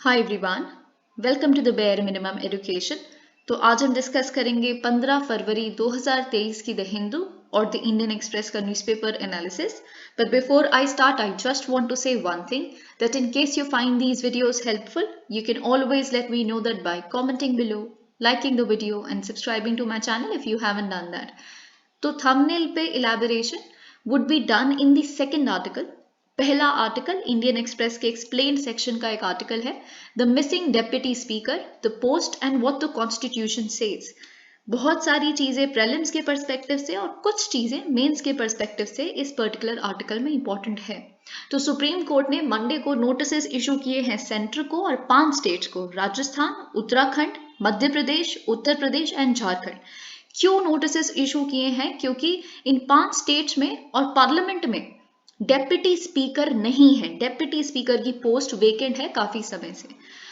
Hi everyone, welcome to the bare minimum education. तो आज हम डिस्कस करेंगे 15 फरवरी 2023 की द हिंदू और द इंडियन एक्सप्रेस का newspaper analysis. But before I start, I just want to say one thing that in case you find these videos helpful, you can always let me know that by commenting below, liking the video and subscribing to my channel if you haven't done that. तो thumbnail पे elaboration would be done in the second article। पहला article Indian express के explain section का एक article है, the missing deputy speaker, the post and what the constitution says. बहुत सारी चीजें प्रीलिम्स के पर्सपेक्टिव से और कुछ चीजें मेंस के पर्सपेक्टिव से इस पर्टिकुलर आर्टिकल में इंपॉर्टेंट है। तो सुप्रीम कोर्ट ने मंडे को नोटिस इशू किए हैं सेंटर को और 5 स्टेट्स को, राजस्थान, उत्तराखंड, मध्य प्रदेश, उत्तर प्रदेश एंड झारखंड। क्यों नोटिस इशू किए हैं? क्योंकि इन 5 स्टेट्स में और पार्लियामेंट में डेप्यूटी स्पीकर नहीं है, डेप्यूटी स्पीकर की पोस्ट वेकेंट है काफी समय से।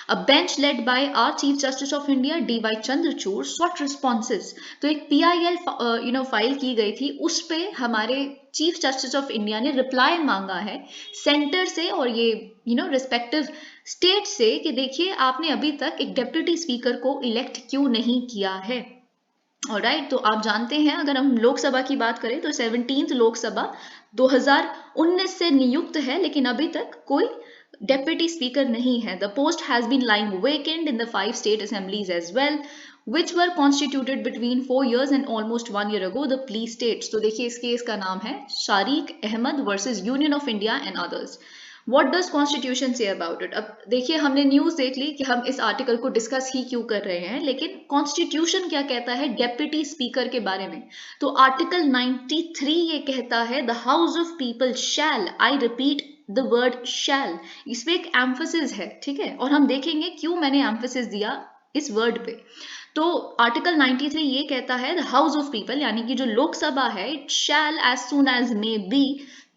A bench led by our chief justice of India D Y. Chandrachud sought responses। तो एक PIL फाइल की गई थी, उस पे हमारे चीफ जस्टिस ऑफ इंडिया ने रिप्लाई मांगा है सेंटर से और ये रिस्पेक्टिव स्टेट से कि देखिए आपने अभी तक एक डेप्यूटी स्पीकर को इलेक्ट क्यों नहीं किया है। ऑलराइट, तो आप जानते हैं अगर हम लोकसभा की बात करें तो 17th लोकसभा 2019 से नियुक्त है, लेकिन अभी तक कोई डेप्यूटी स्पीकर नहीं है। The post has been lying vacant in the 5 state assemblies as well which were constituted between 4 years and almost 1 year ago, the plea states। तो देखिए इस केस का नाम है Shariq Ahmad versus union of India and others. What does Constitution say about it? अब देखिए हमने news देख ली कि हम इस आर्टिकल को डिस्कस ही क्यों कर रहे हैं, लेकिन कॉन्स्टिट्यूशन क्या कहता है डेप्यूटी स्पीकर के बारे में। तो आर्टिकल 93 ये कहता है the house of people shall, I repeat the word shall, इसमें एक एम्फोसिस है, ठीक है, और हम देखेंगे क्यों मैंने एम्फोसिस दिया इस वर्ड पे। तो आर्टिकल 93 ये कहता है द हाउस ऑफ पीपल, यानी कि जो लोकसभा है, it shall as soon as may be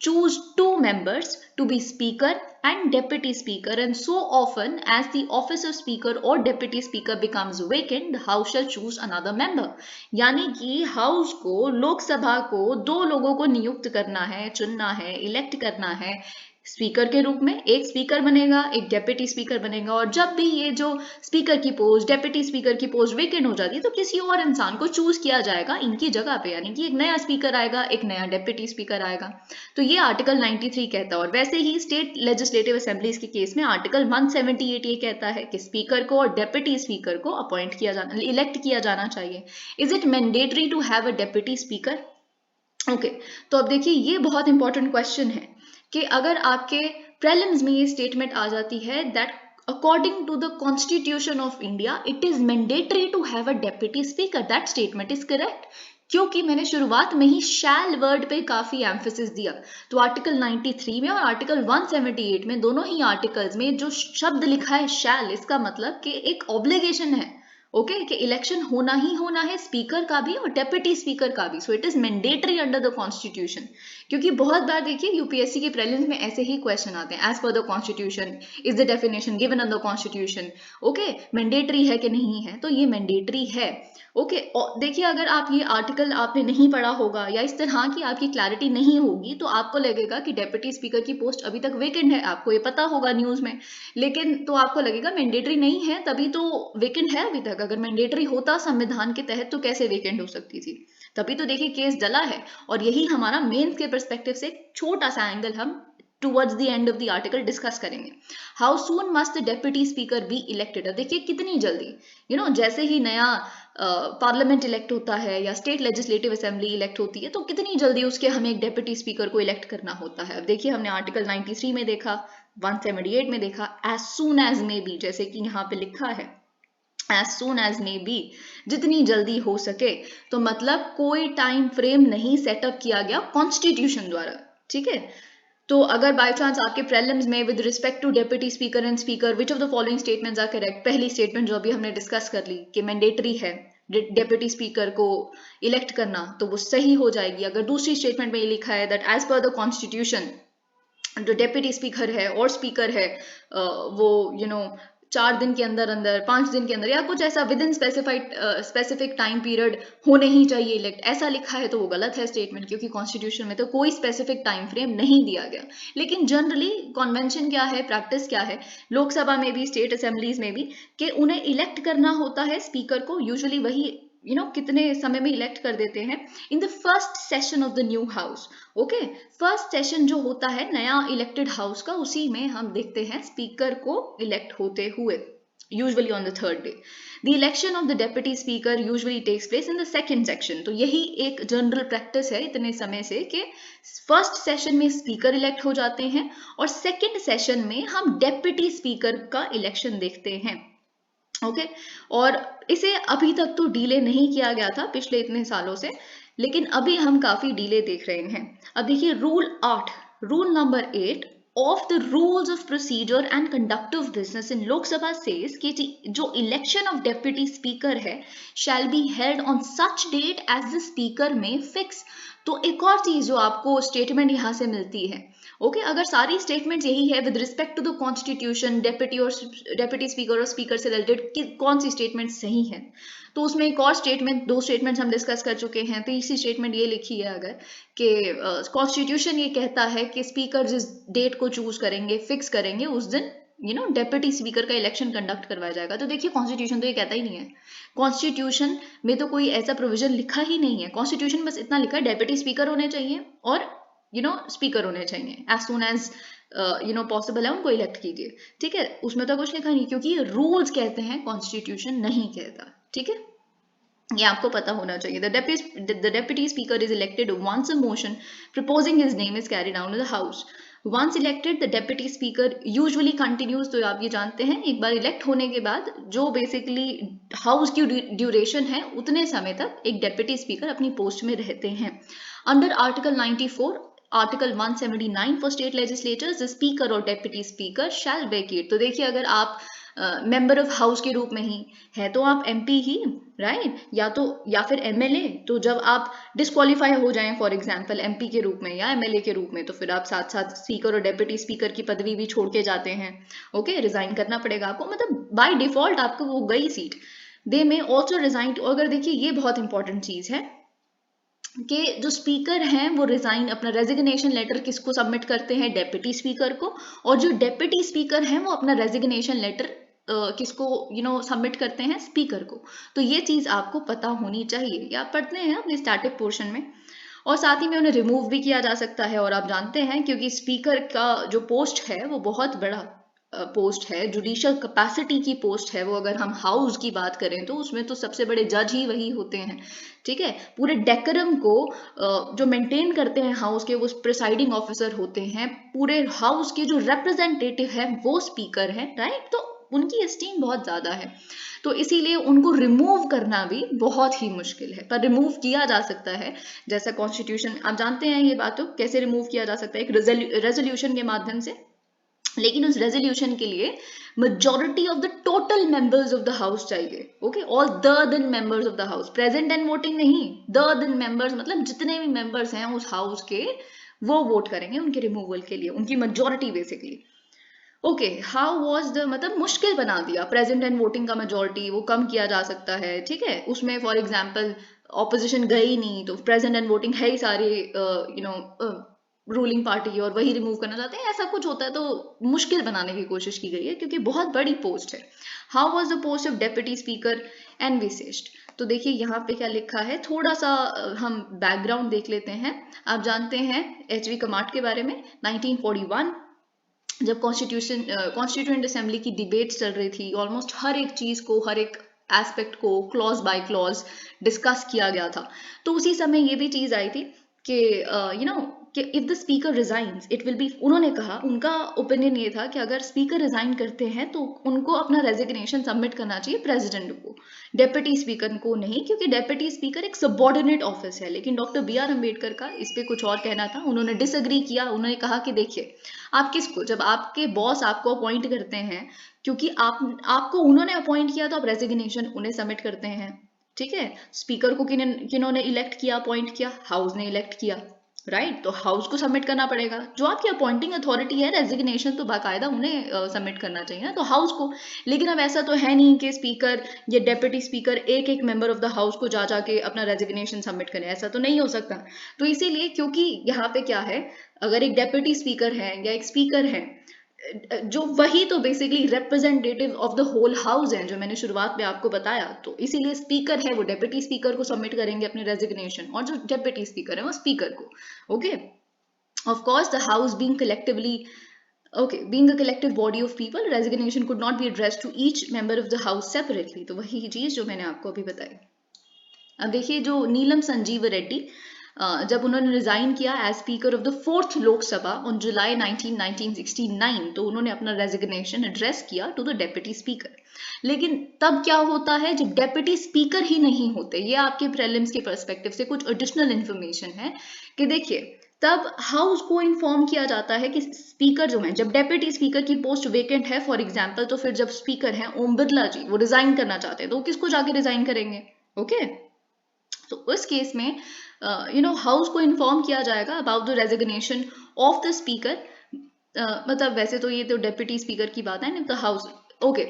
choose 2 members to be speaker and deputy speaker, and so often as the office of speaker or deputy speaker becomes vacant, the house shall choose another member। यानी कि house को, लोकसभा को 2 लोगों को नियुक्त करना है, चुनना है, इलेक्ट करना है स्पीकर के रूप में। एक स्पीकर बनेगा, एक डेप्यूटी स्पीकर बनेगा, और जब भी ये जो स्पीकर की पोस्ट, डेप्यूटी स्पीकर की पोस्ट वेकेंट हो जाती है तो किसी और इंसान को चूज किया जाएगा इनकी जगह पे, यानी कि एक नया स्पीकर आएगा, एक नया डेप्यूटी स्पीकर आएगा। तो ये आर्टिकल 93 कहता है। और वैसे ही स्टेट लेजिस्लेटिव असेंबलीज के केस में आर्टिकल 178 ये कहता है कि स्पीकर को और डेप्यूटी स्पीकर को अपॉइंट किया जाना, इलेक्ट किया जाना चाहिए। Is it mandatory to have a deputy speaker? Okay, तो अब देखिए ये बहुत इंपॉर्टेंट क्वेश्चन है कि अगर आपके प्रीलिम्स में ये स्टेटमेंट आ जाती है that according to the constitution of India it is mandatory to have a deputy speaker, that statement is correct. क्योंकि मैंने शुरुआत में ही शैल वर्ड पे काफी एम्फेसिस दिया। तो आर्टिकल 93 में और आर्टिकल 178 में, दोनों ही आर्टिकल्स में जो शब्द लिखा है शैल, इसका मतलब कि एक ऑब्लिगेशन है, ओके, कि इलेक्शन होना ही होना है स्पीकर का भी और डेप्यूटी स्पीकर का भी। सो it is mandatory under the constitution. क्योंकि बहुत बार देखिए यूपीएससी के प्रीलिम्स में ऐसे ही क्वेश्चन आते हैं, as per the constitution is the definition given in the constitution. Okay, mandatory है कि नहीं है? तो ये मैंडेटरी है। ओके, देखिए अगर आप ये आर्टिकल आपने नहीं पढ़ा होगा या इस तरह की आपकी क्लैरिटी नहीं होगी तो आपको लगेगा कि डेप्यूटी स्पीकर की पोस्ट अभी तक वेकेंट है, आपको ये पता होगा न्यूज में, लेकिन तो आपको लगेगा मैंडेटरी नहीं है तभी तो वेकेंट है अभी तक। अगर मैंडेटरी होता संविधान के तहत तो कैसे वेकेंट हो सकती थी? तभी तो देखिए केस डला है। और यही हमारा मेंस के परस्पेक्टिव से एक छोटा सा एंगल हम towards the end of the article discuss करेंगे। How soon must the deputy speaker be elected? देखिए कितनी जल्दी, जैसे ही नया पार्लियामेंट इलेक्ट होता है या स्टेट लेजिस्लेटिव असेंबली इलेक्ट होती है तो कितनी जल्दी उसके हमें एक डेप्यूटी स्पीकर को इलेक्ट करना होता है। अब देखिए हमने आर्टिकल 93 में देखा, 178 में देखा, as soon as may be, जैसे कि यहाँ पे लिखा है as soon as may be, जितनी जल्दी हो सके। तो मतलब कोई टाइम फ्रेम नहीं सेटअप किया गया कॉन्स्टिट्यूशन द्वारा, ठीक है। तो अगर बाय चांस आपके प्रीलिम्स में with respect to deputy speaker and speaker which of the following statements are correct, पहली स्टेटमेंट जो अभी हमने डिस्कस कर ली कि मैंडेटरी है डेप्यूटी स्पीकर को इलेक्ट करना, तो वो सही हो जाएगी। अगर दूसरी स्टेटमेंट में ये लिखा है that as per the constitution जो डेप्यूटी स्पीकर है और स्पीकर है वो 4 दिन के अंदर अंदर, 5 दिन के अंदर, या कुछ ऐसा with in specific time period होने ही चाहिए इलेक्ट, ऐसा लिखा है तो वो गलत है स्टेटमेंट, क्योंकि कॉन्स्टिट्यूशन में तो कोई स्पेसिफिक टाइम फ्रेम नहीं दिया गया। लेकिन जनरली कन्वेंशन क्या है, प्रैक्टिस क्या है, लोकसभा में भी, स्टेट असेंबलीज में भी, कि उन्हें इलेक्ट करना होता है स्पीकर को, यूजुअली वही कितने समय में इलेक्ट कर देते हैं, in the first session of the new house. Okay, first session जो होता है नया इलेक्टेड हाउस का, उसी में हम देखते हैं स्पीकर को इलेक्ट होते हुए, usually on the third day. The election of the deputy speaker usually takes place in the second section. तो यही एक जनरल प्रैक्टिस है इतने समय से कि फर्स्ट सेशन में स्पीकर इलेक्ट हो जाते हैं और सेकंड सेशन में हम डेप्यूटी स्पीकर का इलेक्शन देखते हैं। ओके, और इसे अभी तक तो डिले नहीं किया गया था पिछले इतने सालों से, लेकिन अभी हम काफी डिले देख रहे हैं। अब देखिए rule 8, rule number 8 of the rules of procedure and conduct of business in Lok Sabha says कि जो इलेक्शन ऑफ डेप्यूटी स्पीकर है shall be held on such date as the speaker में फिक्स। तो एक और चीज जो आपको स्टेटमेंट यहाँ से मिलती है, ओके, अगर सारी स्टेटमेंट्स यही है with respect to the constitution, deputy speaker और स्पीकर से रिलेटेड कौन सी स्टेटमेंट सही है, तो उसमें एक और स्टेटमेंट, 2 स्टेटमेंट्स हम डिस्कस कर चुके हैं। तीसरी स्टेटमेंट ये लिखी है अगर कि कॉन्स्टिट्यूशन ये कहता है कि स्पीकर जिस डेट को चूज करेंगे, फिक्स करेंगे, उस दिन डेप्यूटी स्पीकर का इलेक्शन कंडक्ट करवाया जाएगा। तो देखिए कॉन्स्टिट्यूशन तो ये कहता ही नहीं है, कॉन्स्टिट्यूशन में तो कोई ऐसा प्रोविजन लिखा ही नहीं है। कॉन्स्टिट्यूशन बस इतना लिखा है डेप्यूटी स्पीकर होने चाहिए और स्पीकर होने चाहिए, एज सुन एज पॉसिबल है उनको इलेक्ट कीजिए, ठीक है। उसमें तो कुछ लिखा नहीं, क्योंकि ये रूल्स कहते हैं, कॉन्स्टिट्यूशन नहीं कहता, ठीक है, ये आपको पता होना चाहिए। The deputy speaker is elected once a motion proposing his name is carried down to the house. Once elected, the deputy speaker usually continues, तो आप ये जानते हैं एक बार इलेक्ट होने के बाद जो बेसिकली हाउस की ड्यूरेशन है उतने समय तक एक डेप्यूटी स्पीकर अपनी पोस्ट में रहते हैं। Under article 94, article 179 for state legislatures, the speaker और डेप्यूटी स्पीकर शैल वेकेट। तो देखिए अगर आप मेंबर ऑफ हाउस के रूप में ही है तो आप एमपी ही, राइट, या फिर एमएलए। तो जब आप डिस्क्वालीफाई हो जाएं फॉर एग्जांपल एमपी के रूप में या एमएलए के रूप में, तो फिर आप साथ साथ स्पीकर और डेप्यूटी स्पीकर की पदवी भी छोड़ के जाते हैं। ओके, रिजाइन करना पड़ेगा आपको, मतलब बाय डिफॉल्ट आपको वो गई सीट। दे में ऑल्सो रिजाइन। अगर देखिए ये बहुत इंपॉर्टेंट चीज है कि जो स्पीकर हैं वो रिजाइन, अपना रेजिग्नेशन लेटर किसको सबमिट करते हैं, डेप्यूटी स्पीकर को, और जो डेप्यूटी स्पीकर हैं वो अपना रेजिग्नेशन लेटर किसको सबमिट करते हैं, स्पीकर को। तो ये चीज आपको पता होनी चाहिए, ये आप पढ़ते हैं अपने स्टैटिक पोर्शन में। और साथ ही में उन्हें रिमूव भी किया जा सकता है, और आप जानते हैं क्योंकि स्पीकर का जो पोस्ट है वो बहुत बड़ा पोस्ट है, जुडिशियल कैपेसिटी की पोस्ट है वो। अगर हम हाउस की बात करें तो उसमें तो सबसे बड़े जज ही वही होते हैं, ठीक है। पूरे डेकोरम को जो मेंटेन करते हैं हाउस के, वो प्रिसाइडिंग ऑफिसर होते हैं। पूरे हाउस के जो रिप्रेजेंटेटिव है वो स्पीकर है, राइट। तो उनकी एस्टीम बहुत ज्यादा है, तो इसीलिए उनको रिमूव करना भी बहुत ही मुश्किल है, पर रिमूव किया जा सकता है। जैसा कॉन्स्टिट्यूशन, आप जानते हैं ये बात, तो कैसे रिमूव किया जा सकता है, एक रेजोल्यूशन के माध्यम से। लेकिन उस रेजोल्यूशन के लिए majority of the total members of the house चाहिए। Okay, all the members of the house, present and voting नहीं, द मेंबर्स मतलब जितने भी मेंबर्स हैं उस हाउस के, वो वोट करेंगे उनके रिमूवल के लिए, उनकी majority basically. Okay, how was the, मतलब मुश्किल बना दिया। प्रेजेंट एंड वोटिंग का मेजॉरिटी वो कम किया जा सकता है, ठीक है। उसमें फॉर एग्जांपल ऑपोजिशन गई नहीं तो प्रेजेंट एंड वोटिंग है ही सारे रूलिंग पार्टी, और वही रिमूव करना चाहते हैं, ऐसा कुछ होता है। तो मुश्किल बनाने की कोशिश की गई है क्योंकि बहुत बड़ी पोस्ट है। How was the post of deputy speaker envisaged. तो देखिए यहाँ पे क्या लिखा है, थोड़ा सा हम बैकग्राउंड देख लेते हैं। आप जानते हैं एचवी कमाट के बारे में। 1941 जब कॉन्स्टिट्यूएंट असेंबली की डिबेट्स चल रही थी, ऑलमोस्ट हर एक चीज को, हर एक एस्पेक्ट को क्लॉज बाय क्लॉज डिस्कस किया गया था। तो उसी समय ये भी चीज आई थी कि कि if the speaker resigns it will be, उन्होंने कहा, उनका ओपिनियन ये था कि अगर स्पीकर रिजाइन करते हैं तो उनको अपना रेजिग्नेशन सबमिट करना चाहिए प्रेसिडेंट को, डेप्यूटी स्पीकर को नहीं, क्योंकि डेप्यूटी स्पीकर एक सबऑर्डिनेट ऑफिस है। लेकिन डॉक्टर बी.आर. अम्बेडकर का इस पे कुछ और कहना था, उन्होंने डिसएग्री किया। उन्होंने कहा कि देखिए, आप किसको, जब आपके बॉस आपको अपॉइंट करते हैं, क्योंकि आपको उन्होंने अपॉइंट किया, तो आप रेजिग्नेशन उन्हें सबमिट करते हैं, ठीक है। स्पीकर को किन्होंने इलेक्ट किया, अपॉइंट किया, हाउस ने इलेक्ट किया, राइट तो हाउस को सबमिट करना पड़ेगा। जो आपकी अपॉइंटिंग अथॉरिटी है रेजिग्नेशन तो बाकायदा उन्हें सबमिट करना चाहिए ना, तो हाउस को। लेकिन अब ऐसा तो है नहीं कि स्पीकर या डेप्यूटी स्पीकर एक एक मेंबर ऑफ द हाउस को जा जाके अपना रेजिग्नेशन सबमिट करें, ऐसा तो नहीं हो सकता। तो इसीलिए क्योंकि यहाँ पे क्या है, अगर एक डेप्यूटी स्पीकर है या एक स्पीकर है, जो वही तो basically representative of the whole house है, जो मैंने शुरुआत में आपको बताया। तो इसीलिए स्पीकर है वो डेप्यूटी स्पीकर को सबमिट करेंगे अपने रेजिग्नेशन, और जो डेप्यूटी स्पीकर है वो स्पीकर को। Okay, of course the house being collectively being a collective body of people, resignation could not be addressed to each member of the house separately। तो वही चीज जो मैंने आपको अभी बताई। अब देखिए जो नीलम संजीव रेड्डी, जब उन्होंने रिजाइन किया as speaker of the 4th Lok Sabha on July 1969, तो उन्होंने अपना रेजिग्नेशन एड्रेस किया टू द डेप्यूटी स्पीकर। लेकिन तब क्या होता है जब डेप्यूटी स्पीकर ही नहीं होते, ये आपके प्रीलिम्स के पर्सपेक्टिव से कुछ एडिशनल इंफॉर्मेशन है कि देखिए तब हाउस को इन्फॉर्म किया जाता है कि स्पीकर जो है, जब डेप्यूटी स्पीकर की पोस्ट वेकेंट है फॉर एग्जांपल, तो फिर जब स्पीकर हैं ओम बिरला जी, वो रिजाइन करना चाहते हैं, तो किसको जाके रिजाइन करेंगे? ओके, तो उस केस में हाउस को इन्फॉर्म किया जाएगा about the resignation of the speaker. मतलब वैसे तो ये तो डेप्यूटी स्पीकर की बात है ना, the house. Okay,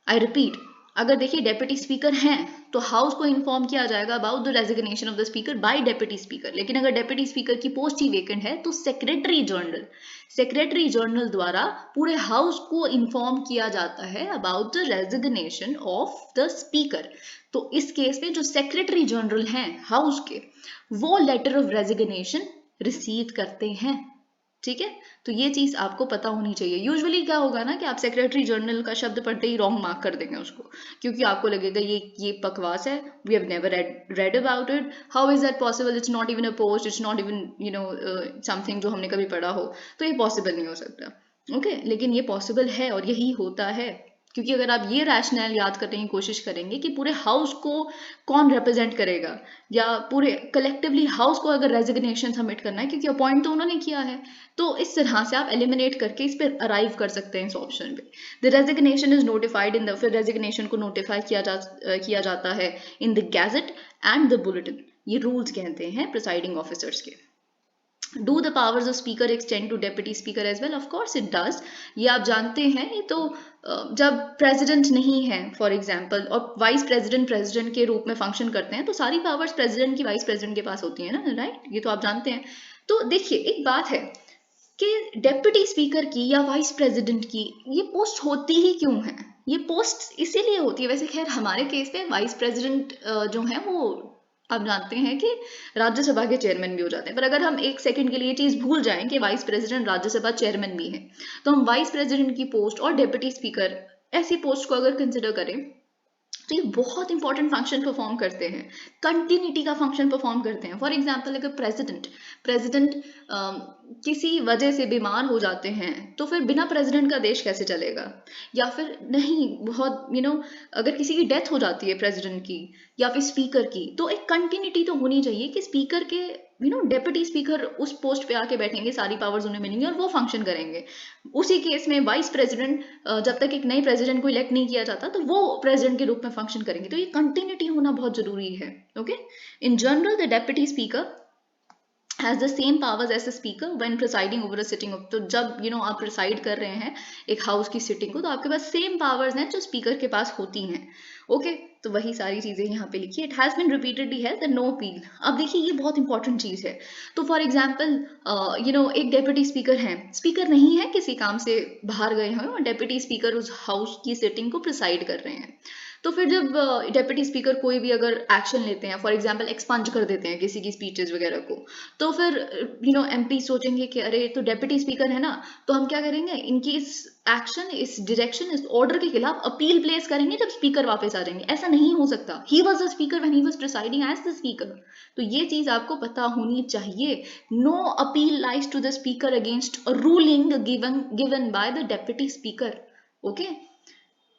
I repeat, अगर देखिए डेप्यूटी स्पीकर हैं तो हाउस को इन्फॉर्म किया जाएगा about the resignation of the speaker by deputy speaker. लेकिन अगर डेप्यूटी स्पीकर की पोस्ट ही वेकेंट है तो सेक्रेटरी जनरल द्वारा पूरे हाउस को इन्फॉर्म किया जाता है about the resignation of the speaker. तो इस केस में जो सेक्रेटरी जनरल हैं हाउस के, वो लेटर ऑफ रेजिग्नेशन रिसीव करते हैं। ठीक है, तो ये चीज आपको पता होनी चाहिए। यूजुअली क्या होगा ना कि आप सेक्रेटरी जनरल का शब्द पढ़ते ही रॉन्ग मार्क कर देंगे उसको, क्योंकि आपको लगेगा ये बकवास है, we have never read about it, how is that possible, it's not even a post, it's not even something जो हमने कभी पढ़ा हो, तो ये पॉसिबल नहीं हो सकता। ओके, लेकिन ये पॉसिबल है और यही होता है, क्योंकि अगर आप ये रैशनल याद करने की कोशिश करेंगे कि पूरे हाउस को कौन रिप्रेजेंट करेगा, या पूरे कलेक्टिवली हाउस को अगर रेजिग्नेशन सबमिट करना है, क्योंकि अपॉइंट तो उन्होंने किया है, तो इस तरह से आप एलिमिनेट करके इस पर अराइव कर सकते हैं इस ऑप्शन पे। The resignation is notified in the, फिर रेजिग्नेशन को नोटिफाई किया जाता है in the gadget and the bulletin. ये रूल्स कहते हैं प्रिसाइडिंग ऑफिसर्स के। Do the powers of speaker extend to deputy speaker as well? Of course it does। ये आप जानते हैं, ये तो जब प्रेसिडेंट नहीं है फॉर एग्जाम्पल और वाइस प्रेसिडेंट के रूप में फंक्शन करते हैं, तो सारी पावर्स प्रेसिडेंट की वाइस प्रेसिडेंट के पास होती है ना, राइट? ये तो आप जानते हैं। तो देखिए एक बात है कि डेप्यूटी स्पीकर की या वाइस प्रेसिडेंट की ये पोस्ट होती ही क्यों है? ये पोस्ट इसीलिए होती है, वैसे खैर हमारे केस में वाइस प्रेसिडेंट जो है वो आप जानते हैं कि राज्यसभा के चेयरमैन भी हो जाते हैं, पर अगर हम एक सेकंड के लिए चीज भूल जाएं कि वाइस प्रेसिडेंट राज्यसभा चेयरमैन भी है, तो हम वाइस प्रेसिडेंट की पोस्ट और डेप्यूटी स्पीकर ऐसी पोस्ट को अगर कंसिडर करें तो ये बहुत इंपॉर्टेंट फंक्शन परफॉर्म करते हैं, कंटिन्यूटी का फंक्शन परफॉर्म करते हैं। फॉर एग्जाम्पल अगर प्रेसिडेंट किसी वजह से बीमार हो जाते हैं, तो फिर बिना प्रेसिडेंट का देश कैसे चलेगा? या फिर नहीं, बहुत अगर किसी की डेथ हो जाती है प्रेसिडेंट की या फिर स्पीकर की, तो एक कंटिन्यूटी तो होनी चाहिए कि स्पीकर के डेप्यूटी स्पीकर उस पोस्ट पे आके बैठेंगे, सारी पावर्स उन्हें मिलेंगी और वो फंक्शन करेंगे। उसी केस में वाइस प्रेसिडेंट जब तक एक नए प्रेसिडेंट को इलेक्ट नहीं किया जाता, तो वो प्रेसिडेंट के रूप में फंक्शन करेंगे। तो ये कंटिन्यूटी होना बहुत जरूरी है। Okay, in general the deputy speaker has the same powers as the speaker when presiding over a sitting of, तो जब आप प्रिसाइड कर रहे हैं एक हाउस की सिटिंग को, तो आपके पास सेम पावर्स हैं जो स्पीकर के पास होती हैं। ओके, तो वही सारी चीजें यहाँ पे लिखी है। It has been repeatedly held that no appeal. अब देखिए ये बहुत इंपॉर्टेंट चीज है। तो फॉर एग्जाम्पल एक डेप्यूटी स्पीकर है, स्पीकर नहीं है, किसी काम से बाहर गए हैं और डेप्यूटी स्पीकर उस हाउस की सिटिंग को प्रिसाइड कर रहे हैं। तो फिर जब डेप्यूटी स्पीकर कोई भी अगर एक्शन लेते हैं, फॉर एग्जांपल एक्सपंज कर देते हैं किसी की स्पीचेस वगैरह को, तो फिर एमपी सोचेंगे कि अरे तो डेप्यूटी स्पीकर है ना, तो हम क्या करेंगे, इनकी इस एक्शन, इस डायरेक्शन, इस ऑर्डर के खिलाफ अपील प्लेस करेंगे जब स्पीकर वापस आ जाएंगे। ऐसा नहीं हो सकता। He was the speaker when he was presiding as the speaker. तो ये चीज आपको पता होनी चाहिए। No appeal lies to the speaker against a ruling given by the deputy speaker. Okay,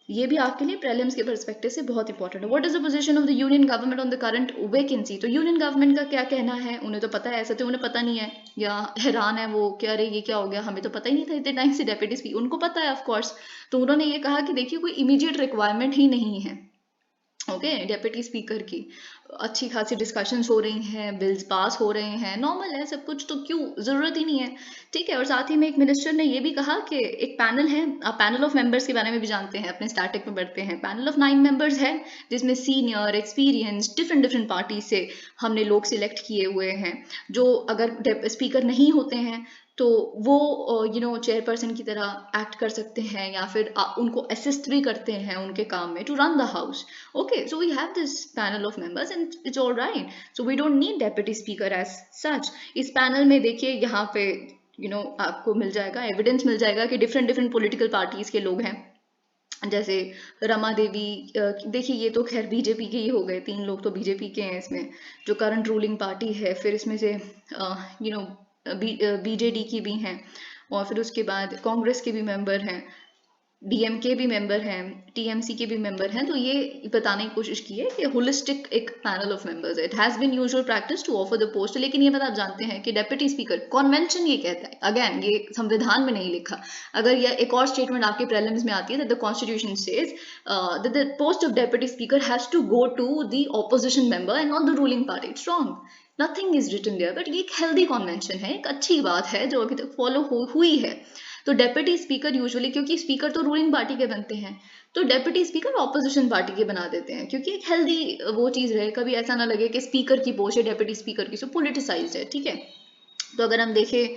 ये भी आपके लिए प्रीलिम्स के पर्सपेक्टिव से बहुत इंपॉर्टेंट है। What is the position of the union government on the current vacancy? तो यूनियन गवर्नमेंट का क्या कहना है, उन्हें तो पता है, ऐसा तो उन्हें पता नहीं है या हैरान है वो कि अरे ये क्या हो गया, हमें तो पता ही नहीं था इतने टाइम से डेप्यूटी स्पीकर। उनको पता है ऑफ कोर्स। तो उन्होंने ये कहा कि देखिए कोई इमीडिएट रिक्वायरमेंट ही नहीं है। ओके डेप्यूटी स्पीकर की, अच्छी खासी डिस्कशंस हो रही हैं, बिल्स पास हो रहे हैं, नॉर्मल है सब कुछ, तो क्यों, जरूरत ही नहीं है, ठीक है। और साथ ही में एक मिनिस्टर ने ये भी कहा कि एक पैनल है, आप पैनल ऑफ मेंबर्स के बारे में भी जानते हैं, अपने स्टैटिक में पढ़ते हैं, पैनल ऑफ 9 मेंबर्स है जिसमें senior experience different different party से हमने लोग सिलेक्ट किए हुए हैं, जो अगर स्पीकर नहीं होते हैं तो वो चेयरपर्सन की तरह एक्ट कर सकते हैं, या फिर उनको असिस्ट भी करते हैं उनके काम में to run the house. Okay, so we have this panel of members and it's all right, so we don't need deputy speaker as such. इस पैनल में देखिए यहाँ पे आपको मिल जाएगा, एविडेंस मिल जाएगा कि डिफरेंट डिफरेंट पॉलिटिकल पार्टीज के लोग हैं, जैसे रमा देवी, देखिए ये तो खैर बीजेपी के ही हो गए, 3 लोग तो बीजेपी के हैं इसमें, जो करंट रूलिंग पार्टी है। फिर इसमें से बीजेडी की भी हैं, और फिर उसके बाद कांग्रेस के भी मेंबर हैं, डीएमके भी मेंबर हैं, टीएमसी के भी मेंबर हैं। तो ये बताने की कोशिश की है कि होलिस्टिक एक पैनल ऑफ मेंबर्स है। It has been usual practice to offer the post, लेकिन ये बात आप जानते हैं कि डेप्यूटी स्पीकर कॉन्वेंशन ये कहता है, अगेन ये संविधान में नहीं लिखा, अगर ये एक और स्टेटमेंट आपके प्रीलिम्स में आती है that the constitution says that the post of deputy speaker has to go to the opposition member and not the ruling party. It's wrong, nothing is written there, but ये एक healthy convention है, एक अच्छी बात है जो अभी तक फॉलो हुई है। तो डेप्यूटी स्पीकर यूजुअली, क्योंकि स्पीकर तो रूलिंग पार्टी के बनते हैं, तो डेप्यूटी स्पीकर ऑपोजिशन पार्टी के बना देते हैं, क्योंकि एक हेल्दी वो चीज रहे, कभी ऐसा ना लगे कि स्पीकर की पोस्ट है डेप्यूटी स्पीकर की सो पोलिटिसाइज्ड है, ठीक है। तो अगर हम देखें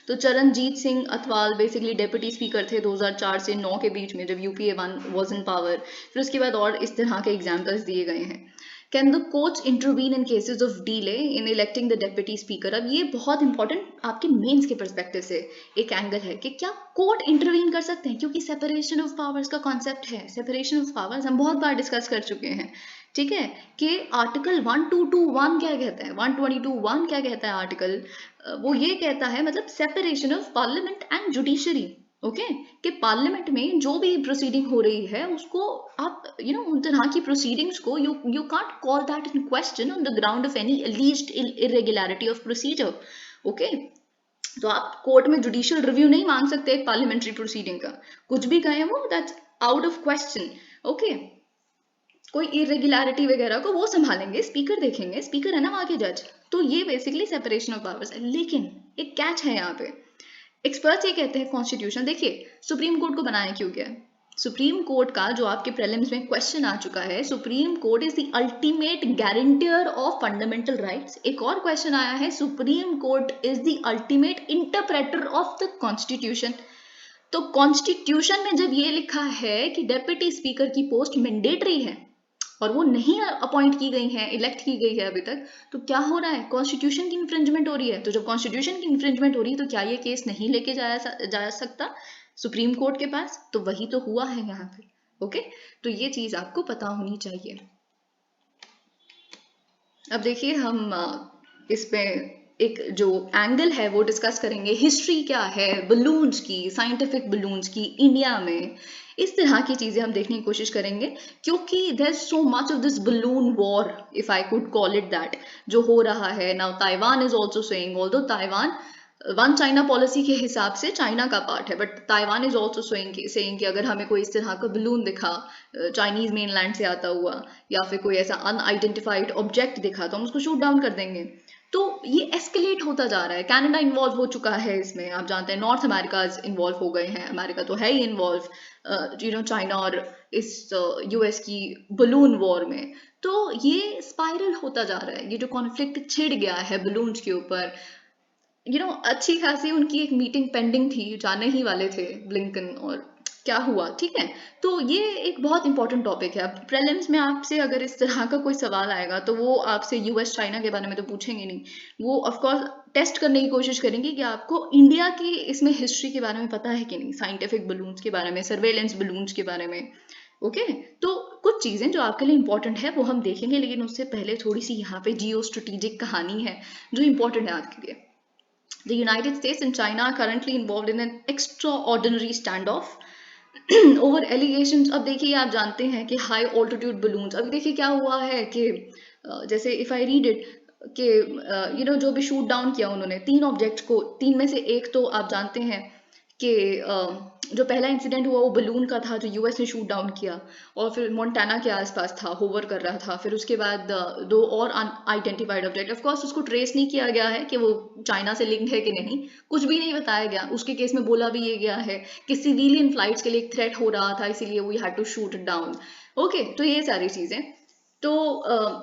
तो Charanjit Singh Atwal basically deputy speaker थे 2004 से 9 के बीच में, जब यूपीए 1 वाज इन पावर। फिर उसके बाद और इस तरह के एग्जाम्पल्स दिए गए हैं। Can the courts intervene in cases of delay in electing the deputy speaker? अब ये बहुत इंपॉर्टेंट आपके मेंस के परस्पेक्टिव से एक एंगल है कि क्या कोर्ट इंटरवीन कर सकते हैं, क्योंकि सेपरेशन ऑफ पावर्स का कॉन्सेप्ट है। सेपरेशन ऑफ पावर्स हम बहुत बार डिस्कस कर चुके हैं, ठीक है, कि आर्टिकल 1221 क्या कहता है, 122(1) क्या कहता है आर्टिकल, वो ये कहता है, मतलब separation of parliament and judiciary, okay, कि पार्लियामेंट में जो भी प्रोसीडिंग हो रही है उसको आप उन तरह की प्रोसीडिंग्स को you can't call that in question on the ground of any एलिज्ड irregularity of procedure, okay. तो आप कोर्ट में जुडिशियल रिव्यू नहीं मांग सकते एक पार्लियामेंट्री प्रोसीडिंग का, कुछ भी कहें वो that's out of question, okay. कोई इरेगुलरिटी वगैरह को वो संभालेंगे, स्पीकर देखेंगे, स्पीकर है ना वहां के जज। तो ये बेसिकली सेपरेशन ऑफ पावर्स है, लेकिन एक कैच है यहाँ पे। एक्सपर्ट्स ये कहते हैं कॉन्स्टिट्यूशन, देखिए सुप्रीम कोर्ट को बनाया क्यों गया है? सुप्रीम कोर्ट का जो आपके प्रीलिम्स में क्वेश्चन आ चुका है, supreme court is the ultimate guarantor of fundamental rights. एक और क्वेश्चन आया है, supreme court is the ultimate interpreter of the constitution. तो कॉन्स्टिट्यूशन में जब ये लिखा है कि डेप्यूटी स्पीकर की पोस्ट मैंडेटरी है और वो नहीं अपॉइंट की गई है, इलेक्ट की गई है अभी तक, तो क्या हो रहा है? कॉन्स्टिट्यूशन की इंफ्रिंजमेंट हो रही है। तो जब कॉन्स्टिट्यूशन की इंफ्रिंजमेंट हो रही है तो क्या ये केस नहीं लेके जा सकता सुप्रीम कोर्ट के पास? तो वही तो हुआ है यहाँ पे, ओके। तो ये चीज आपको पता होनी चाहिए। अब देखिए हम इसमें एक जो एंगल है वो डिस्कस करेंगे, हिस्ट्री क्या है बलून्स की, साइंटिफिक बलून्स की इंडिया में, इस तरह की चीजें हम देखने की कोशिश करेंगे, क्योंकि there is so much of this balloon war, if I could call it that, जो हो रहा है now. Taiwan is also saying, although Taiwan one China policy के हिसाब से चाइना का पार्ट है, but Taiwan is also saying कि अगर हमें कोई इस तरह का बलून दिखा चाइनीज मेनलैंड से आता हुआ, या फिर कोई ऐसा अनआइडेंटिफाइड ऑब्जेक्ट दिखा, तो हम उसको शूट डाउन कर देंगे। तो ये एस्केलेट होता जा रहा है, कनाडा इन्वॉल्व हो चुका है इसमें, आप जानते हैं नॉर्थ अमेरिका इन्वॉल्व हो गए हैं, अमेरिका तो है ही इन्वॉल्व चाइना और इस यूएस की बलून वॉर में। तो ये स्पाइरल होता जा रहा है, ये जो कॉन्फ्लिक्ट छिड़ गया है बलून्स के ऊपर। अच्छी खासी उनकी एक मीटिंग पेंडिंग थी, जाने ही वाले थे ब्लिंकन, और क्या हुआ, ठीक है। तो ये एक बहुत इंपॉर्टेंट टॉपिक है। अब प्रीलिम्स में आपसे अगर इस तरह का कोई सवाल आएगा तो वो आपसे यूएस चाइना के बारे में तो पूछेंगे नहीं, वो ऑफकोर्स टेस्ट करने की कोशिश करेंगे कि आपको इंडिया की इसमें हिस्ट्री के बारे में पता है कि नहीं, साइंटिफिक बलून्स के बारे में, सर्वेलेंस बलून्स के बारे में, ओके। तो कुछ चीजें जो आपके लिए इंपॉर्टेंट है वो हम देखेंगे, लेकिन उससे पहले थोड़ी सी यहाँ पे जियो स्ट्रेटेजिक कहानी है जो इंपॉर्टेंट है आपके लिए। The United States and China are currently involved in an extraordinary standoff over allegations। अब देखिए आप जानते हैं कि हाई ऑल्टीट्यूड बलून्स, अभी देखिए क्या हुआ है कि जैसे इफ आई रीड इट कि जो भी शूट डाउन किया उन्होंने 3 ऑब्जेक्ट्स को, 3 में से एक तो आप जानते हैं कि जो पहला इंसिडेंट हुआ वो बलून का था जो यूएस ने शूट डाउन किया, और फिर मोंटाना के आसपास था, होवर कर रहा था। फिर उसके बाद दो और अनआइडेंटिफाइड ऑब्जेक्ट, ऑफ कोर्स उसको ट्रेस नहीं किया गया है कि वो चाइना से लिंक्ड है कि नहीं, कुछ भी नहीं बताया गया। उसके केस में बोला भी ये गया है कि सिविलियन फ्लाइट्स के लिए एक थ्रेट हो रहा था, इसीलिए we had to shoot it down. Okay, तो ये सारी चीजें। तो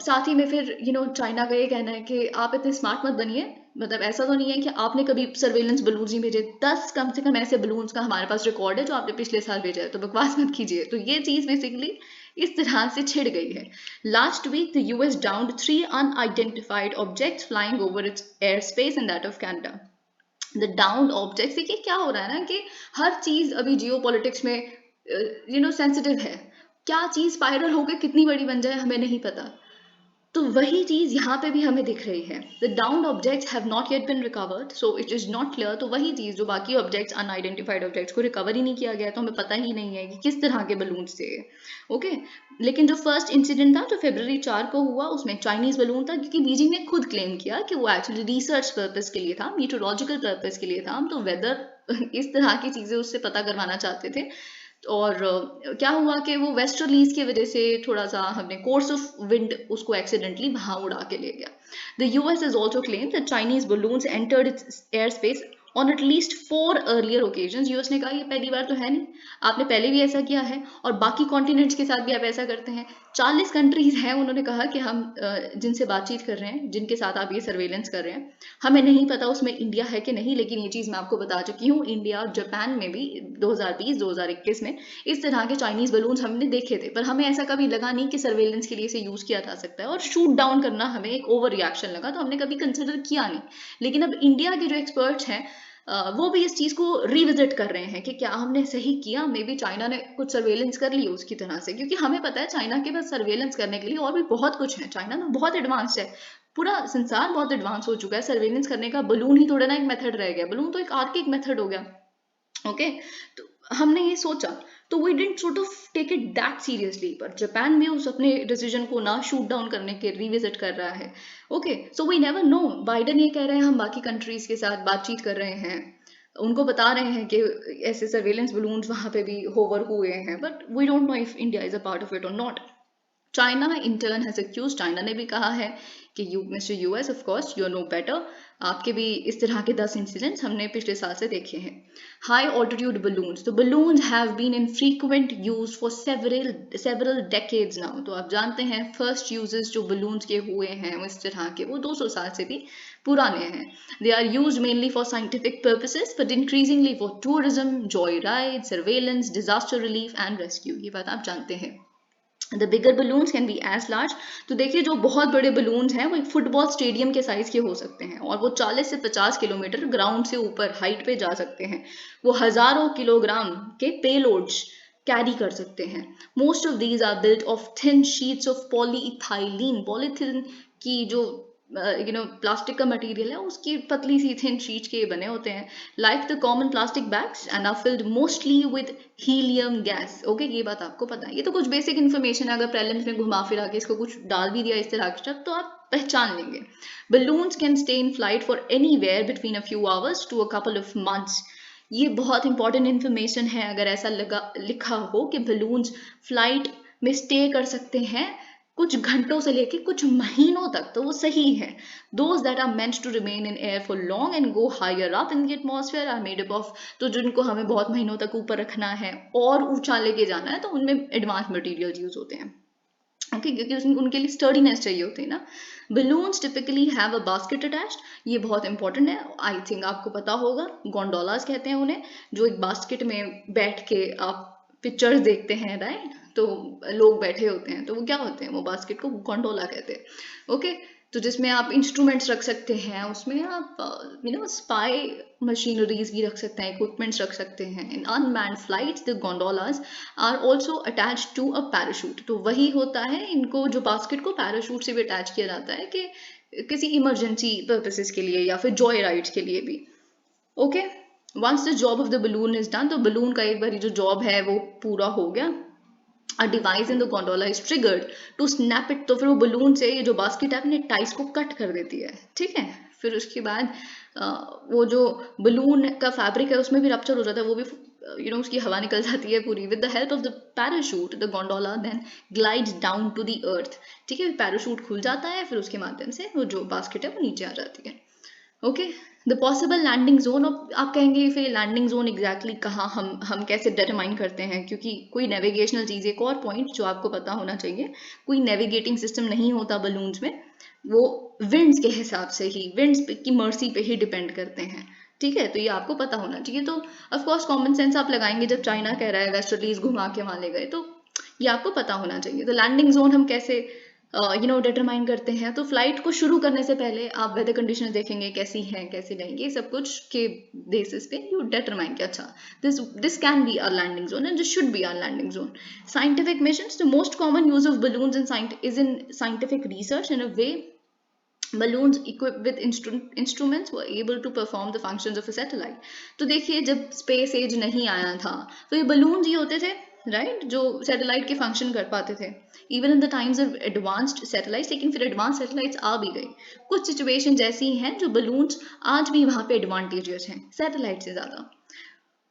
साथ ही में फिर चाइना का ये कहना है कि आप इतने स्मार्ट मत बनिए, मतलब ऐसा तो नहीं है कि आपने कभी सर्वेलेंस बलून्स नहीं भेजे, 10 कम से कम ऐसे बलून्स का हमारे पास रिकॉर्ड है जो आपने पिछले साल भेजा है, तो बकवास मत कीजिए। तो ये चीज बेसिकली इस तरह से छिड़ गई है। Last week the US downed 3 unidentified objects flying over its air space and that of Canada. The downed objects, देखिए क्या हो रहा है ना कि हर चीज अभी जियो पॉलिटिक्स में सेंसिटिव है। क्या चीज स्पाइरल होकर कितनी बड़ी बन जाए हमें नहीं पता। तो वही चीज यहाँ पे भी हमें दिख रही है। The downed objects have not yet been recovered, so it is not clear. तो वही चीज, जो बाकी ऑब्जेक्ट्स अनआइडेंटिफाइड ऑब्जेक्ट्स को रिकवर ही नहीं किया गया, तो हमें पता ही नहीं है कि किस तरह के बलून्स थे। ओके, लेकिन जो फर्स्ट इंसिडेंट था जो February 4 को हुआ, उसमें चाइनीज बलून था, क्योंकि बीजिंग ने खुद क्लेम किया कि वो एक्चुअली रिसर्च पर्पज के लिए था, मीटरोलॉजिकल पर्पज के लिए था। हम तो वेदर इस तरह की चीजें उससे पता करवाना चाहते थे। और क्या हुआ कि वो वेस्टर्लीज की वजह से थोड़ा सा हमने कोर्स ऑफ विंड उसको एक्सीडेंटली वहां उड़ा के ले गया। The US is also claim that Chinese balloons entered it's air space on at least 4 earlier occasions. US ने कहा ये पहली बार तो है नहीं, आपने पहले भी ऐसा किया है और बाकी कॉन्टिनेंट्स के साथ भी आप ऐसा करते हैं। 40 कंट्रीज हैं, उन्होंने कहा कि हम जिनसे बातचीत कर रहे हैं, जिनके साथ आप ये सर्वेलेंस कर रहे हैं, हमें नहीं पता उसमें इंडिया है कि नहीं, लेकिन ये चीज मैं आपको बता चुकी हूँ, इंडिया और जापान में भी 2020-2021 में इस तरह के चाइनीज बलून्स हमने देखे थे, पर हमें ऐसा कभी लगा नहीं कि सर्वेलेंस के लिए इसे यूज किया जा सकता है, और शूट डाउन करना हमें एक ओवर रिएक्शन लगा, तो हमने कभी कंसिडर किया नहीं। लेकिन अब इंडिया के जो एक्सपर्ट्स हैं वो भी इस चीज को रिविजिट कर रहे हैं कि क्या हमने सही किया, मे बी चाइना ने कुछ सर्वेलेंस कर ली उसकी तरह से, क्योंकि हमें पता है चाइना के पास सर्वेलेंस करने के लिए और भी बहुत कुछ है। चाइना तो बहुत एडवांस है, पूरा संसार बहुत एडवांस हो चुका है सर्वेलेंस करने का। बलून ही थोड़ा ना एक मेथड रह गया, बलून तो एक आर्किक मेथड हो गया। ओके, तो हमने ये सोचा, तो we didn't sort of take it that seriously, पर जापान भी उस अपने डिसीजन को ना शूट डाउन करने के रिविजिट कर रहा है। Okay, so we never know, Biden ये कह रहे हैं हम बाकी कंट्रीज के साथ बातचीत कर रहे हैं, उनको बता रहे हैं कि ऐसे सर्वेलेंस बलून्स वहां पे भी होवर हुए हैं, but we don't know if India is a part of it और not. China in turn has accuse, China ने भी कहा है कि you mister US, of course you know better, आपके भी इस तरह के 10 इंसिडेंट्स हमने पिछले साल से देखे हैं। हाई ऑल्टीट्यूड बलून्स, तो balloons have been in frequent use for several decades now. तो आप जानते हैं फर्स्ट यूजेस जो बलून्स के हुए हैं इस तरह के, वो 200 साल से भी पुराने हैं। They are use mainly for scientific purposes but increasingly for tourism, joy ride, surveillance, disaster relief and rescue, ये बात आप जानते हैं। The bigger balloons can be as large, तो देखिए जो बहुत बड़े बलून्स हैं वो एक फुटबॉल स्टेडियम के साइज के हो सकते हैं, और वो 40 से 50 किलोमीटर ग्राउंड से ऊपर हाइट पे जा सकते हैं। वो हजारों किलोग्राम के पेलोड्स कैरी कर सकते हैं। Most of these are built of thin sheets of polyethylene, polythene की जो प्लास्टिक का मटेरियल है उसकी पतली सी थिन शीट के बने होते हैं, like the common plastic bags, and are filled mostly with helium gas. Okay, ये बात आपको पता है, ये तो कुछ बेसिक इन्फॉर्मेशन है, अगर प्रीलिम्स में घुमा फिरा के इसको कुछ डाल भी दिया इस तरह के स्टफ तो आप पहचान लेंगे। Balloons can stay in flight for anywhere between a few hours to a couple of months. ये बहुत इंपॉर्टेंट इन्फॉर्मेशन है, अगर ऐसा लिखा हो कि बलून्स फ्लाइट में स्टे कर सकते हैं कुछ घंटों से लेके कुछ महीनों तक, तो वो सही है। Those that are meant to remain in air for long and go higher up in the atmosphere are made up of, तो जिनको हमें बहुत महीनों तक ऊपर रखना है और ऊंचा लेके जाना है, तो उनमें एडवांस मटेरियल यूज होते हैं। ओके, क्योंकि उनके लिए स्टर्डीनेस चाहिए होती है ना। Balloons typically have a basket attached, ये बहुत इंपॉर्टेंट है, आई थिंक आपको पता होगा, गोंडोलास कहते हैं उन्हें, जो एक बास्केट में बैठ के आप पिक्चर्स देखते हैं, राइट, तो लोग बैठे होते हैं, तो वो क्या होते हैं, वो बास्केट को गोंडोला कहते हैं। ओके, तो जिसमें आप इंस्ट्रूमेंट्स रख सकते हैं, उसमें आप स्पाई मशीनरीज भी रख सकते हैं, इक्विपमेंट्स रख सकते हैं। In unmanned flights the gondolas are also attach to a parachute, तो वही होता है, इनको जो बास्केट को पैराशूट से भी अटैच किया जाता है कि किसी इमरजेंसी पर्पसेस के लिए या फिर जॉय राइड्स के लिए भी। Okay, once the job of the balloon is done, तो बलून का एक बार जो जॉब है वो पूरा हो गया, a device in the gondola is triggered to snap it, तो फिर वो बलून से ये जो बास्केट है अपने टाइस को कट कर देती है, ठीक है। फिर उसके बाद वो जो बलून का फैब्रिक है उसमें भी रप्चर हो जाता है, वो भी उसकी हवा निकल जाती है पूरी. With the help of the parachute the gondola then glides down to the earth. ठीक है, पैराशूट खुल जाता है, फिर उसके माध्यम से वो जो बास्केट है वो नीचे आ जाती है. Okay, the possible landing zone. आप कहेंगे फिर लैंडिंग जोन एग्जैक्टली कहाँ हम कैसे डिटरमाइन करते हैं, क्योंकि कोई नेविगेशनल चीज़, एक और पॉइंट जो आपको पता होना चाहिए, कोई नेविगेटिंग सिस्टम नहीं होता बलून्स में, वो विंड्स के हिसाब से ही, विंड्स की मर्सी पे ही डिपेंड करते हैं. ठीक है, तो ये आपको पता होना चाहिए. तो ऑफकोर्स कॉमन सेंस आप लगाएंगे जब चाइना कह रहा है वेस्टर्लीज घुमा के वहां ले गए, तो ये आपको पता होना चाहिए. तो लैंडिंग जोन हम कैसे डिटरमाइन करते हैं, तो फ्लाइट को शुरू करने से पहले आप वेदर कंडीशन देखेंगे कैसी हैं कैसी नहीं, ये सब कुछ के बेसिस पे यू डिटरमाइन कि अच्छा this can be our landing zone and this should be our landing zone. Scientific missions. The most common use of balloons is in scientific research. In a way balloons equipped with instruments were able to perform the functions of a satellite. तो देखिए जब space as नहीं आया था तो ये balloons ही होते थे, राइट, जो सैटेलाइट के फंक्शन कर पाते थे even in the times of advanced satellites. लेकिन फिर एडवांस सैटेलाइट्स आ भी गई. कुछ सिचुएशन ऐसी हैं जो बलून्स आज भी वहाँ पे एडवांटेजेस हैं सैटेलाइट से ज़्यादा.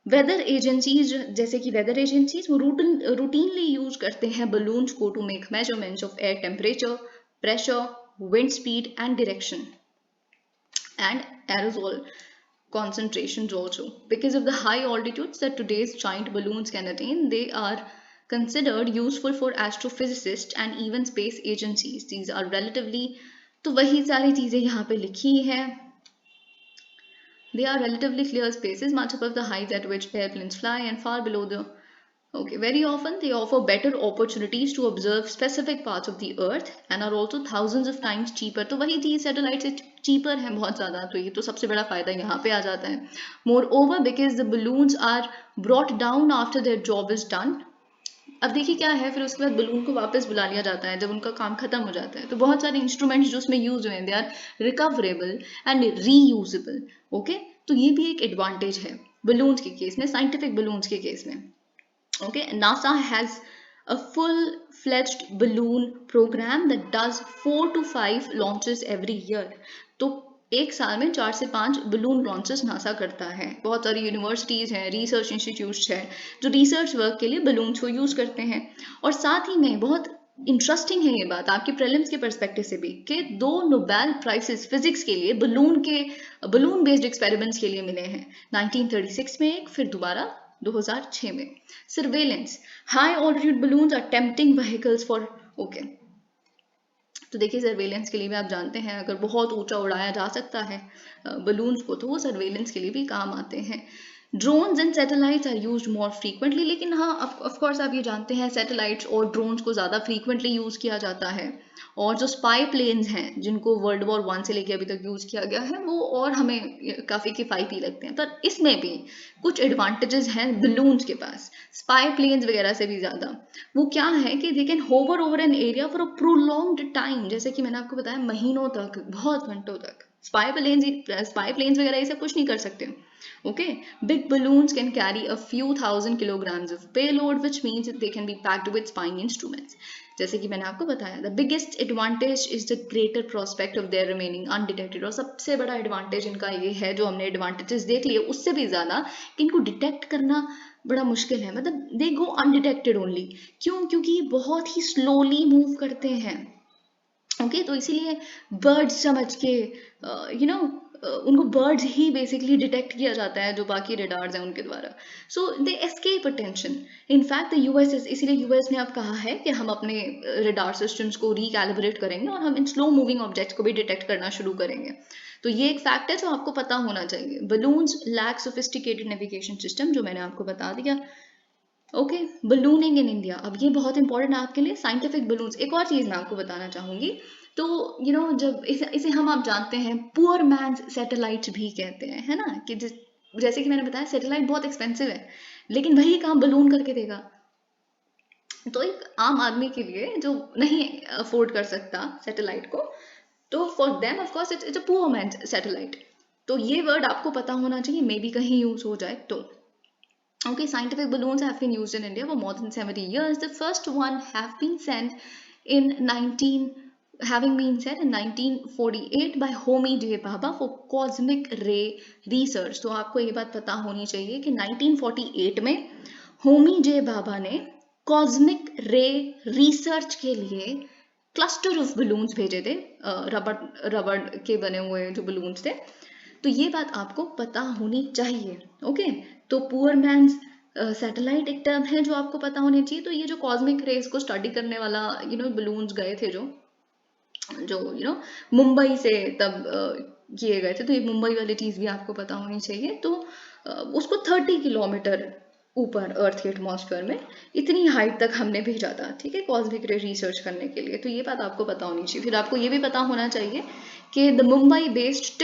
वेदर एजेंसीज, जैसे कि वेदर एजेंसीज, वो रूटीनली यूज करते हैं बलून्स को to make measurements of air temperature, pressure, wind speed and direction and aerosol concentrations also. Because of the high altitudes that today's giant balloons can attain, they are considered useful for astrophysicists and even space agencies. These are relatively, तो वही सारी चीजें यहाँ पे लिखी है. They are relatively clear spaces much above the heights at which airplanes fly and far below the. Okay, very often they offer better opportunities to observe specific parts of the earth and are also thousands of times cheaper. तो वही चीज satellite से cheaper है बहुत ज़्यादा, तो ये तो सबसे बड़ा फायदा यहाँ पे आ जाता है. Moreover, because the balloons are brought down after their job is done. अब देखिए क्या है, फिर उसके बाद बलून को वापस बुला लिया जाता है जब उनका काम खत्म हो जाता है. तो बहुत सारे इंस्ट्रूमेंट्स जो उसमें यूज हुए हैं, they are recoverable and reusable. Okay, तो ये भी एक एडवांटेज है बलून्स के केस में, साइंटिफिक बलून्स के केस में. Okay, NASA has a full-fledged balloon program that does 4 to 5 launches every year. तो एक साल में 4 से 5 बलून लॉन्चेस नासा करता है. बहुत सारी यूनिवर्सिटीज़ हैं, रिसर्च इंस्टीट्यूट्स हैं जो रिसर्च वर्क के लिए बलून्स को यूज़ करते हैं. और साथ ही में बहुत इंटरेस्टिंग है ये बात आपके प्रीलिम्स के पर्सपेक्टिव से भी कि 2 नोबेल प्राइजेस फिजिक्स के लिए बलून बेस्ड एक्सपेरिमेंट्स के लिए मिले हैं. 1936 में एक, फिर दोबारा 2006 में. Surveillance. High altitude balloons are tempting vehicles for. Okay, तो देखिए सर्वेलेंस के लिए भी आप जानते हैं अगर बहुत ऊंचा उड़ाया जा सकता है बलून्स को तो वो सर्वेलेंस के लिए भी काम आते हैं. Drones and satellites are used more frequently. लेकिन हाँ, ऑफ कोर्स आप ये जानते हैं सैटेलाइट्स और ड्रोन्स को ज़्यादा फ्रीक्वेंटली यूज़ किया जाता है. और जो स्पाई प्लेन्स हैं जिनको वर्ल्ड वॉर 1 से लेके अभी तक यूज़ किया गया है वो और हमें काफ़ी किफ़ायती लगते हैं. पर इसमें भी कुछ एडवांटेजेस हैं बलून्स के पास स्पाई प्लेन्स वगैरह से भी ज़्यादा. वो क्या है कि they can hover over an area for a prolonged time. जैसे कि मैंने आपको बताया महीनों तक, बहुत घंटों तक. स्पाई प्लेन्स वगैरह ये सब कुछ नहीं कर सकते. Okay, big balloons can carry a few thousand kilograms of payload, which means that they can be packed with spying instruments. जैसे कि मैंने आपको बताया, the biggest advantage is the greater prospect of their remaining undetected. और सबसे बड़ा advantage इनका ये है, जो हमने एडवांटेजेस देख लिए उससे भी ज़्यादा, कि इनको डिटेक्ट करना बड़ा मुश्किल है. मतलब दे गो अनडिटेक्टेड ओनली. क्यों? क्योंकि बहुत ही स्लोली मूव करते हैं. ओके, तो इसीलिए बर्ड्स समझ के उनको बर्ड्स ही बेसिकली डिटेक्ट किया जाता है जो बाकी रेडार्स हैं उनके द्वारा. So they escape attention. In fact the US, इसीलिए यूएस ने अब कहा है कि हम अपने रेडार सिस्टम्स को रिकैलिब्रेट करेंगे और हम इन स्लो मूविंग ऑब्जेक्ट्स को भी डिटेक्ट करना शुरू करेंगे. तो ये एक फैक्ट है जो आपको पता होना चाहिए. Balloons lack sophisticated navigation system, जो मैंने आपको बता दिया. Okay, ballooning in India. अब ये बहुत इंपॉर्टेंट है आपके लिए, साइंटिफिक बलून्स. एक और चीज़ मैं आपको बताना चाहूँगी. तो जब इसे हम आप जानते हैं पुअर मैन्स सैटेलाइट भी कहते हैं, है ना, कि जैसे कि मैंने बताया सैटेलाइट बहुत एक्सपेंसिव है लेकिन वही काम बलून करके देगा. तो एक आम आदमी के लिए जो नहीं अफोर्ड कर सकता सैटेलाइट को, तो for them of course it's a poor man's satellite. तो ये वर्ड आपको पता होना चाहिए, मे बी कहीं यूज हो जाए तो. Okay, scientific balloons have been used in India for more than 70 years. The first one have been sent in having been said in 1948 by Homi J. Bhabha for cosmic ray research. तो आपको ये बात पता होनी चाहिए कि 1948 में होमी जे भाभा ने कॉस्मिक रे रिसर्च के लिए क्लस्टर ऑफ बलून्स भेजे थे, रबड़ के बने हुए जो बलून्स थे। तो ये बात आपको पता होनी चाहिए। ओके, तो पुअर मैन्स सैटेलाइट एक टर्म है जो आपको पता होनी चाहिए। तो ये जो कॉस्मिक रेस को स्टडी करने वाला बलून्स गए थे जो मुंबई से तब किए गए थे, तो ये मुंबई वाली चीज भी आपको पता होनी चाहिए। तो उसको 30 किलोमीटर ऊपर अर्थ के एटमॉस्फेयर में इतनी हाइट तक हमने भेजा था, ठीक है, कॉस्मिक रे रिसर्च करने के लिए। तो ये बात आपको पता होनी चाहिए। फिर आपको ये भी पता होना चाहिए कि द मुंबई बेस्ड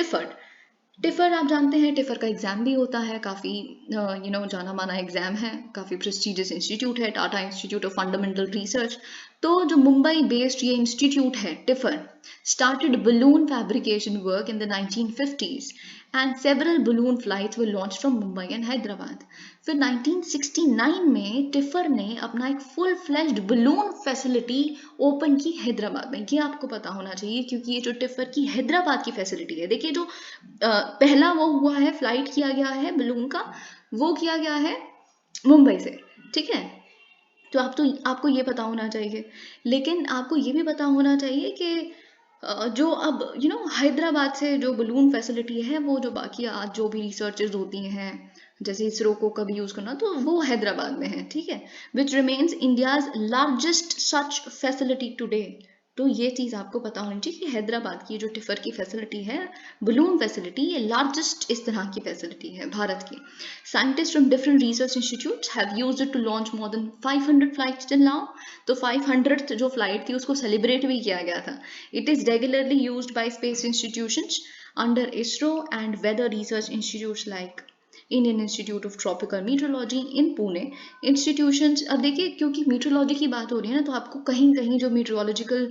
टिफर आप जानते हैं, टिफर का एग्जाम भी होता है, काफ़ी जाना माना एग्जाम है, काफ़ी प्रेस्टिजियस इंस्टीट्यूट है, Tata institute of fundamental research. तो जो मुंबई बेस्ड ये इंस्टीट्यूट है tipper started balloon fabrication work in the 1950s and several balloon flights were launched from Mumbai and Hyderabad. फिर 1969 में टिफर ने अपना एक full fledged balloon facility open की हैदराबाद में। ये आपको पता होना चाहिए क्योंकि ये जो टिफर की हैदराबाद की फैसिलिटी है, देखिए जो पहला वो हुआ है, फ्लाइट किया गया है बलून का, वो किया गया है मुंबई से, ठीक है। तो आपको ये पता होना चाहिए। लेकिन आपको ये भी पता होना चाहिए कि जो अब हैदराबाद से जो बलून फैसिलिटी है, वो जो बाकी आज जो भी रिसर्चेस होती हैं, जैसे इसरो को कभी यूज करना, तो वो हैदराबाद में है, ठीक है, which remains India's largest such facility today. तो ये चीज आपको पता होनी चाहिए कि हैदराबाद की जो टिफर की फैसिलिटी है, बलून फैसिलिटी, ये लार्जेस्ट इस तरह की फैसिलिटी है भारत की। Scientist from different research institutes have used it to launch more than 500 flights till now. तो 500th जो फ्लाइट थी उसको सेलिब्रेट भी किया गया था। It is regularly used by space institutions under ISRO and weather research institutes like Indian Institute of Tropical Meteorology in Pune institutions. अब देखिए, क्योंकि मीटरोलॉजी की बात हो रही है ना, तो आपको कहीं कहीं जो मीटरोलॉजिकल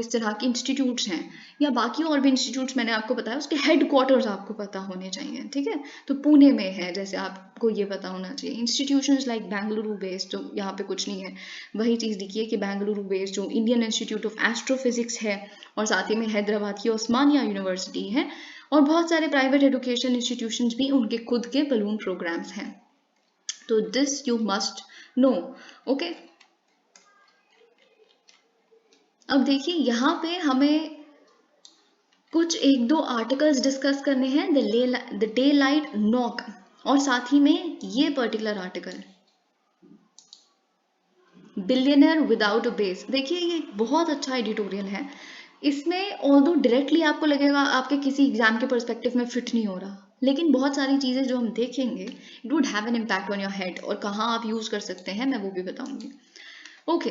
इस तरह के इंस्टीट्यूट्स हैं या बाकी और भी इंस्टीट्यूट्स मैंने आपको बताया, उसके हेड क्वार्टर्स आपको पता होने चाहिए, ठीक है। तो पुणे में है, जैसे आपको ये पता होना चाहिए। इंस्टीट्यूशंस लाइक बेंगलुरु बेस्ड, जो यहाँ पे कुछ नहीं है, वही चीज़ लिखिए कि बेंगलुरु बेस्ड जो इंडियन इंस्टीट्यूट ऑफ एस्ट्रोफिजिक्स है, और साथ ही में हैदराबाद की ओस्मानिया यूनिवर्सिटी है, और बहुत सारे प्राइवेट एजुकेशन इंस्टीट्यूशंस भी उनके खुद के बलून प्रोग्राम्स हैं। तो this you must know, okay. अब देखिए यहाँ पे हमें कुछ एक दो आर्टिकल्स डिस्कस करने हैं, द डे लाइट नॉक, और साथ ही में ये particular article billionaire without a base. देखिए ये बहुत अच्छा एडिटोरियल है। इसमें ऑल्दो डायरेक्टली आपको लगेगा आपके किसी एग्जाम के पर्सपेक्टिव में फिट नहीं हो रहा, लेकिन बहुत सारी चीज़ें जो हम देखेंगे it would have an impact on your head, और कहाँ आप यूज़ कर सकते हैं मैं वो भी बताऊंगी। Okay,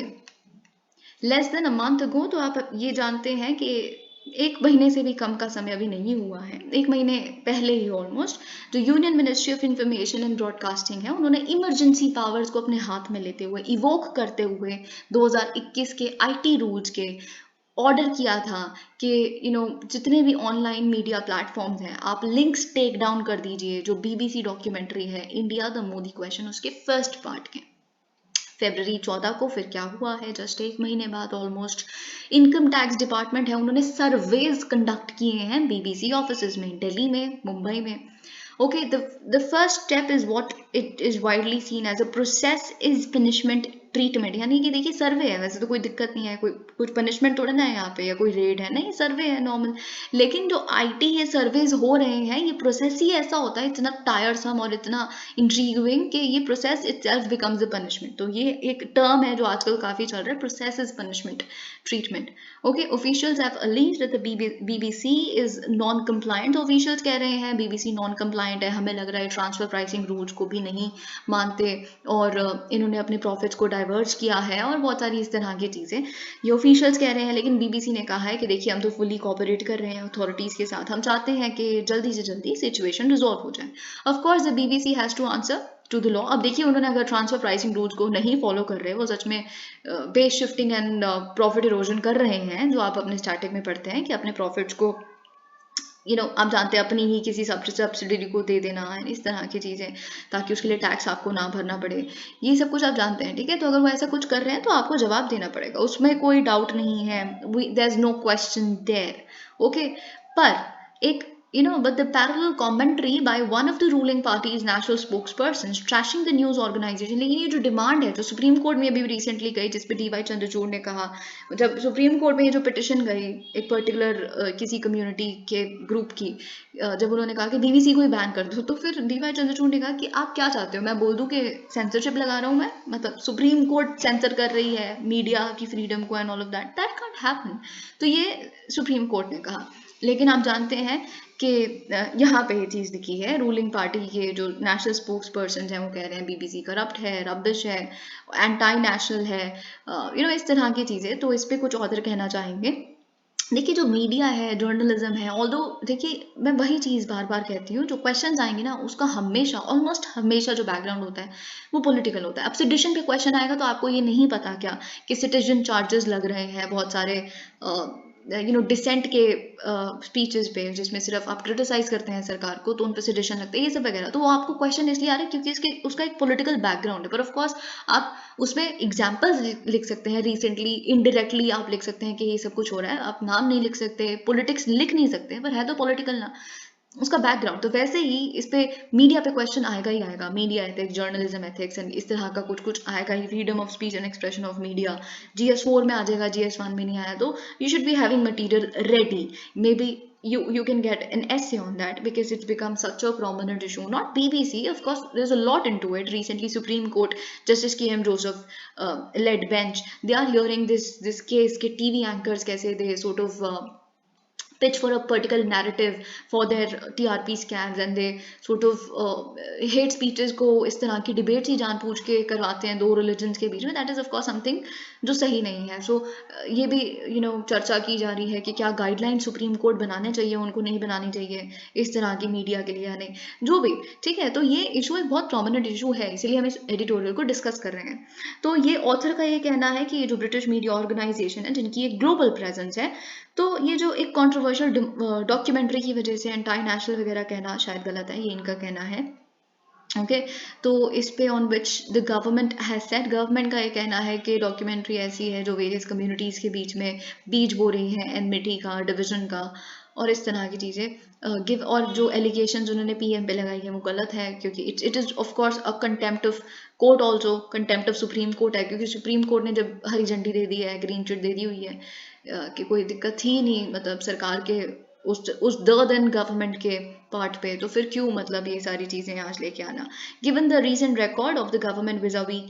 less than a month ago, तो आप ये जानते हैं कि 1 महीने से भी कम का समय अभी नहीं हुआ है, 1 महीने पहले ही ऑलमोस्ट, जो union ministry of information and broadcasting है, उन्होंने इमरजेंसी पावर्स को अपने हाथ में लेते हुए, इवोक करते हुए 2021 के IT रूल्स के ऑर्डर किया था कि जितने भी ऑनलाइन मीडिया प्लेटफॉर्म्स हैं, आप लिंक्स टेक डाउन कर दीजिए। जो BBC डॉक्यूमेंट्री है इंडिया द मोदी क्वेश्चन, उसके फर्स्ट पार्ट के February 14 को फिर क्या हुआ है, जस्ट 1 महीने बाद ऑलमोस्ट, इनकम टैक्स डिपार्टमेंट है, उन्होंने सर्वेज कंडक्ट किए हैं BBC ऑफिस में, दिल्ली में, मुंबई में। Okay, the first step is what it is widely seen as a process is punishment treatment, यानी कि देखिए सर्वे है, वैसे तो कोई दिक्कत नहीं है, कोई कुछ पनिशमेंट थोड़ा ना है यहाँ पे या कोई रेड है, नहीं, सर्वे है नॉर्मल। लेकिन जो IT ये सर्वेज हो रहे हैं, ये प्रोसेस ही ऐसा होता है, इतना टायरसम और इतना इंट्रीगिंग कि ये process itself becomes a punishment. तो ये एक टर्म है जो आजकल काफी चल रहा है, process is punishment treatment. Okay, officials have alleged that the BBC is non compliant. Officials कह रहे हैं BBC नॉन कंप्लायंट है, हमें लग रहा है ट्रांसफर प्राइसिंग रूल्स को भी नहीं मानते, और इन्होंने अपने प्रॉफिट्स को डाइवर्ज किया है, और बहुत सारी इस तरह की चीज़ें ये ऑफिशियल्स कह रहे हैं। लेकिन BBC ने कहा है कि देखिए हम तो फुली कोऑपरेट कर रहे हैं अथॉरिटीज़ के साथ, हम चाहते हैं कि जल्दी से जल्दी सिचुएशन रिजॉल्व हो जाए। Of course the BBC has to answer to the law. अब देखिए उन्होंने अगर ट्रांसफर प्राइसिंग रूल्स को नहीं फॉलो कर रहे, वो सच में base shifting and profit erosion कर रहे हैं, जो आप अपने स्टैटिक में पढ़ते हैं कि अपने प्रॉफिट्स को आप जानते हैं अपनी ही किसी सब्सिडरी को दे देना, इस तरह की चीज़ें, ताकि उसके लिए टैक्स आपको ना भरना पड़े, ये सब कुछ आप जानते हैं, ठीक है। तो अगर वो ऐसा कुछ कर रहे हैं तो आपको जवाब देना पड़ेगा, उसमें कोई डाउट नहीं है, there is no question there, okay. पर एक but the parallel commentary by one of the ruling party's national spokespersons trashing the news organization, लेकिन ये जो डिमांड है जो सुप्रीम कोर्ट में अभी रिसेंटली गई, जिसपे DY चंद्रचूड़ ने कहा, जब सुप्रीम कोर्ट में ये जो पिटिशन गई एक पर्टिकुलर किसी कम्युनिटी के ग्रुप की, जब उन्होंने कहा कि BBC को ही बैन कर दो, तो फिर DY चंद्रचूड़ ने कहा कि आप क्या चाहते हो, मैं बोल दूं कि सेंसरशिप लगा रहा हूँ मैं, मतलब सुप्रीम कोर्ट सेंसर कर रही है मीडिया की फ्रीडम को and all of that can't happen. तो ये सुप्रीम कोर्ट ने कहा। लेकिन आप जानते हैं कि यहाँ पे ये चीज़ लिखी है, रूलिंग पार्टी के जो नेशनल स्पोक्स पर्सन हैं वो कह रहे हैं BBC करप्ट है, रबिश है, एंटी नेशनल है, इस तरह की चीज़ें। तो इस पर कुछ ऑथर कहना चाहेंगे। देखिए जो मीडिया है, जर्नलिज्म है, ऑल्दो देखिए मैं वही चीज़ बार बार कहती हूँ, जो क्वेश्चंस आएंगे ना उसका हमेशा, ऑलमोस्ट हमेशा जो बैकग्राउंड होता है वो पॉलिटिकल होता है। अब सिटिजन पे क्वेश्चन आएगा तो आपको ये नहीं पता क्या कि सिटिजन चार्जेस लग रहे हैं बहुत सारे डिसेंट के स्पीचेस पे, जिसमें सिर्फ आप क्रिटिसाइज करते हैं सरकार को, तो उन पे सिटिजन लगते हैं, ये सब वगैरह। तो वो आपको क्वेश्चन इसलिए आ रहे हैं क्योंकि उसका एक पॉलिटिकल बैकग्राउंड है। पर ऑफकोर्स आप उसमें एग्जाम्पल्स लिख सकते हैं, रिसेंटली इनडायरेक्टली आप लिख सकते हैं कि ये सब कुछ हो रहा है, आप नाम नहीं लिख सकते, पॉलिटिक्स लिख नहीं सकते, पर है तो पॉलिटिकल ना उसका बैकग्राउंड। तो वैसे ही इस पे मीडिया पे क्वेश्चन आएगा ही आएगा, media ethics, journalism ethics and इस तरह का कुछ कुछ आएगा ही, freedom of speech and expression of media GS4 में आ जाएगा, GS1 में नहीं आया, तो you should be having material ready. Maybe you can get an essay on that because it's become such a prominent issue. Not BBC, of course there's a lot into it. Recently Supreme Court Justice KM Joseph led bench, they are hearing this case ke TV anchors kaise they sort of pitch for a particular narrative for their TRP scams and they sort of hate speeches को इस तरह की debates ही जानबूझ के करवाते हैं दो religions के बीच में। That is of course something जो सही नहीं है। सो ये भी चर्चा की जा रही है कि क्या गाइडलाइन सुप्रीम कोर्ट बनाने चाहिए, उनको नहीं बनानी चाहिए इस तरह की मीडिया के लिए या नहीं, जो भी ठीक है। तो ये इशू एक बहुत प्रोमिनेंट इशू है, इसीलिए हम इस एडिटोरियल को डिस्कस कर रहे हैं। तो ये ऑथर का ये कहना है कि ये जो ब्रिटिश मीडिया ऑर्गेनाइजेशन है जिनकी एक ग्लोबल प्रेजेंस है, तो ये जो एक कंट्रोवर्शियल डॉक्यूमेंट्री की वजह से एंटी नेशनल वगैरह कहना शायद गलत है, ये इनका कहना है, ओके। तो इस पे on which the government has said, government का ये कहना है कि डॉक्यूमेंट्री ऐसी है जो वेरियस कम्युनिटीज़ के बीच में बीज बो रही है एनमिटी का, डिविजन का और इस तरह की चीज़ें गिव, और जो एलिगेशंस उन्होंने PM पे लगाई है वो गलत है, क्योंकि it is of course a contempt of court, also contempt of supreme court है, क्योंकि सुप्रीम कोर्ट ने जब हरी झंडी दे दी है, ग्रीन चिट दे दी हुई है कि कोई दिक्कत थी नहीं, मतलब सरकार के उस देन गवर्नमेंट के पार्ट पे, तो फिर क्यों मतलब ये सारी चीज़ें आज लेके आना। Given the recent record of the government vis a vis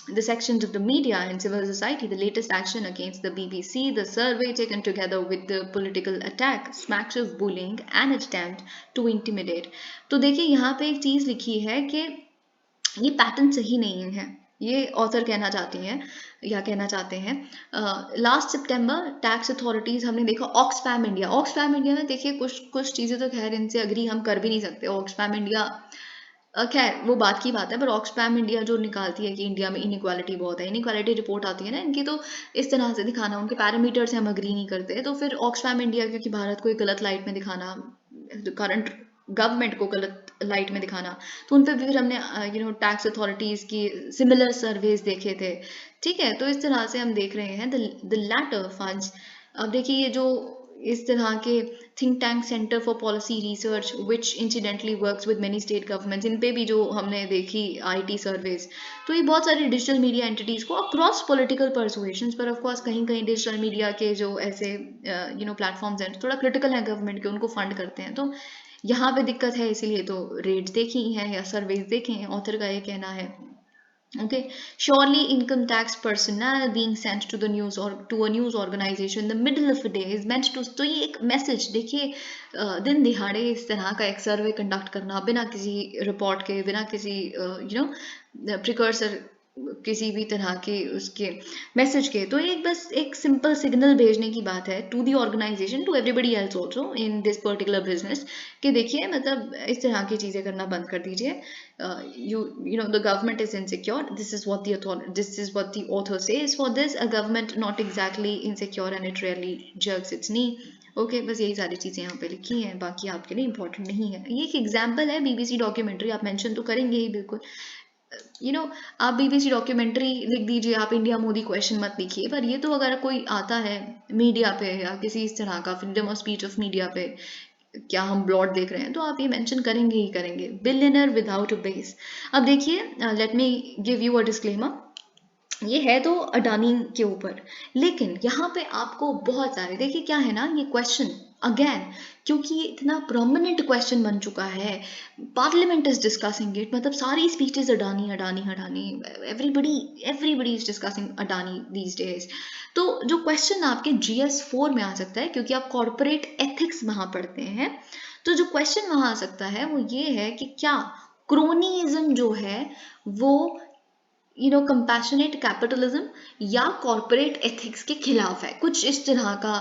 the sections of the media and civil society, the latest action against the BBC, the survey taken together with the political attack, smacks of bullying and attempt to intimidate। तो देखिए यहाँ पे एक चीज़ लिखी है कि ये pattern सही नहीं है, ये ऑथर कहना चाहती हैं या कहना चाहते हैं। लास्ट सितंबर टैक्स अथॉरिटीज़ हमने देखा, ऑक्सफैम इंडिया में देखिए कुछ चीज़ें तो खैर इनसे अग्री हम कर भी नहीं सकते। ऑक्सफैम इंडिया खैर वो बात की बात है, पर ऑक्सफैम इंडिया जो निकालती है कि इंडिया में इनइक्वालिटी बहुत है, इनइक्वालिटी रिपोर्ट आती है ना इनकी, तो इस तरह से दिखाना, उनके पैरामीटर से हम अग्री नहीं करते, तो फिर ऑक्सफैम इंडिया क्योंकि भारत को एक गलत लाइट में दिखाना, करंट गवर्नमेंट को गलत लाइट में दिखाना, तो उन पर फिर हमने टैक्स अथॉरिटीज़ की सिमिलर सर्वेज देखे थे, ठीक है। तो इस तरह से हम देख रहे हैं द लैटर फंड्स। अब देखिए ये जो इस तरह के think tank centre for policy research which incidentally works with many state governments, इन पे भी जो हमने देखी IT सर्वेज, तो ये बहुत सारी डिजिटल मीडिया एंटिटीज़ को अक्रॉस पॉलिटिकल परसुएशंस, पर ऑफ कोर्स कहीं कहीं डिजिटल मीडिया के जो ऐसे प्लेटफॉर्म्स हैं थोड़ा क्रिटिकल हैं गवर्नमेंट के, उनको फंड करते हैं, तो यहाँ पे दिक्कत है, इसीलिए तो रेट्स देखी हैं या सर्वेज देखे हैं, ऑथर का ये कहना है। Okay, surely income tax personnel being sent to the news or to a news organization in the middle of a day is meant to, तो ये एक मैसेज देखिए, दिन दिहाड़े इस तरह का एक सर्वे कंडक्ट करना बिना किसी रिपोर्ट के, बिना किसी प्रिकर्सर, किसी भी तरह के उसके मैसेज के, तो एक बस एक सिंपल सिग्नल भेजने की बात है to the organisation, to everybody else also in this particular business, कि देखिए मतलब इस तरह की चीज़ें करना बंद कर दीजिए। The government is insecure, this is what the author says for this, a government not exactly insecure and it really jerks its knee okay, बस यही सारी चीज़ें यहाँ पे लिखी हैं, बाकी आपके लिए इंपॉर्टेंट नहीं है। ये एक एग्जाम्पल है, बीबीसी डॉक्यूमेंट्री आप मेंशन तो करेंगे ही बिल्कुल। आप बीबीसी डॉक्यूमेंट्री लिख दीजिए, आप इंडिया मोदी क्वेश्चन मत लिखिए। पर ये तो अगर कोई आता है मीडिया पे या किसी इस तरह का freedom of speech of media पे, क्या हम ब्लॉट देख रहे हैं, तो आप ये मेंशन करेंगे ही करेंगे, बिलियनर विदाउट अ बेस। अब देखिए, let me give you a disclaimer, ये है तो अडानी के ऊपर, लेकिन यहाँ पे आपको बहुत सारे, देखिए क्या है ना, ये क्वेश्चन अगेन, क्योंकि ये इतना प्रोमिनेंट क्वेश्चन बन चुका है, पार्लियामेंट इज डिस्कसिंग इट, मतलब सारी speeches Adani Adani Adani, everybody everybody is discussing Adani these days. तो जो क्वेश्चन आपके GS4 में आ सकता है, क्योंकि आप कॉर्पोरेट एथिक्स वहां पढ़ते हैं, तो जो क्वेश्चन वहां आ सकता है वो ये है कि क्या क्रोनीइज्म जो है वो कंपैशनेट कैपिटलिज्म या कॉर्पोरेट एथिक्स के खिलाफ है, कुछ इस तरह का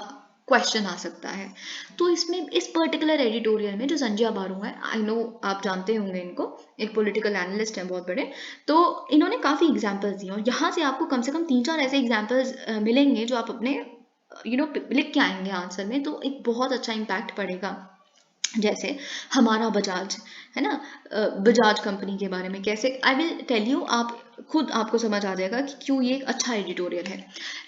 क्वेश्चन आ सकता है। तो इसमें इस पर्टिकुलर एडिटोरियल में जो संजय बारू है, आई नो आप जानते होंगे इनको, एक पॉलिटिकल एनालिस्ट हैं बहुत बड़े, तो इन्होंने काफ़ी एग्जाम्पल्स दिए और यहाँ से आपको कम से कम 3-4 ऐसे एग्जाम्पल्स मिलेंगे जो आप अपने लिख के आएंगे आंसर में, तो एक बहुत अच्छा इम्पैक्ट पड़ेगा। जैसे हमारा बजाज है ना, बजाज कंपनी के बारे में कैसे, आई विल टेल यू, आप खुद आपको समझ आ जाएगा कि क्यों ये एक अच्छा एडिटोरियल है।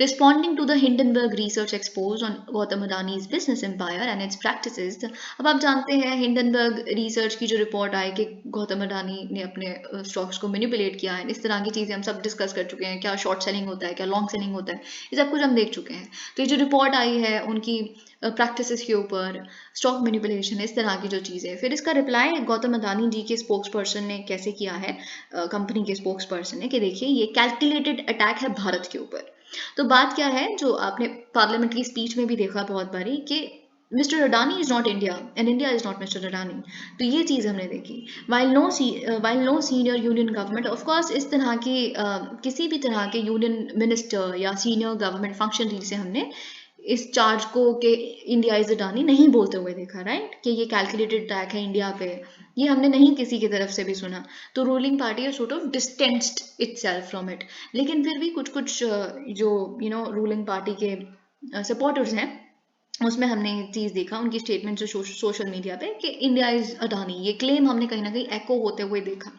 Responding to the Hindenburg research exposé on Gautam Adani's business empire and its practices. अब आप जानते हैं हिंडनबर्ग रिसर्च की जो रिपोर्ट आई कि गौतम अडानी ने अपने स्टॉक्स को मैनिपुलेट किया है, इस तरह की चीज़ें हम सब डिस्कस कर चुके हैं, क्या शॉर्ट सेलिंग होता है, क्या लॉन्ग सेलिंग होता है, ये सब कुछ हम देख चुके हैं। तो ये जो रिपोर्ट आई है उनकी प्रैक्टिसेस के ऊपर, स्टॉक मैनिपुलेशन, इस तरह की जो चीज़ें, फिर इसका रिप्लाई गौतम अडानी जी के स्पोक्स पर्सन ने कैसे किया है, कंपनी के स्पोक्स पर्सन ने, कि देखिए ये कैलकुलेटेड अटैक है भारत के ऊपर। तो बात क्या है, जो आपने पार्लियामेंट की स्पीच में भी देखा बहुत बारी, कि mister Adani is not India and India is not mister Adani. तो ये चीज़ हमने देखी। While no senior union government, of course इस तरह की किसी भी तरह के यूनियन मिनिस्टर या सीनियर गवर्नमेंट फंक्शनरी से हमने इस चार्ज को कि इंडिया इज अडानी नहीं बोलते हुए देखा, राइट, कि ये कैलकुलेटेड अटैक है इंडिया पे, ये हमने नहीं किसी की तरफ से भी सुना। तो रूलिंग पार्टी है sort of distanced itself from it, लेकिन फिर भी कुछ कुछ जो रूलिंग पार्टी के सपोर्टर्स हैं, उसमें हमने ये चीज़ देखा, उनकी स्टेटमेंट जो सोशल मीडिया पे, कि इंडिया इज अडानी, ये क्लेम हमने कहीं ना कहीं एको होते हुए देखा।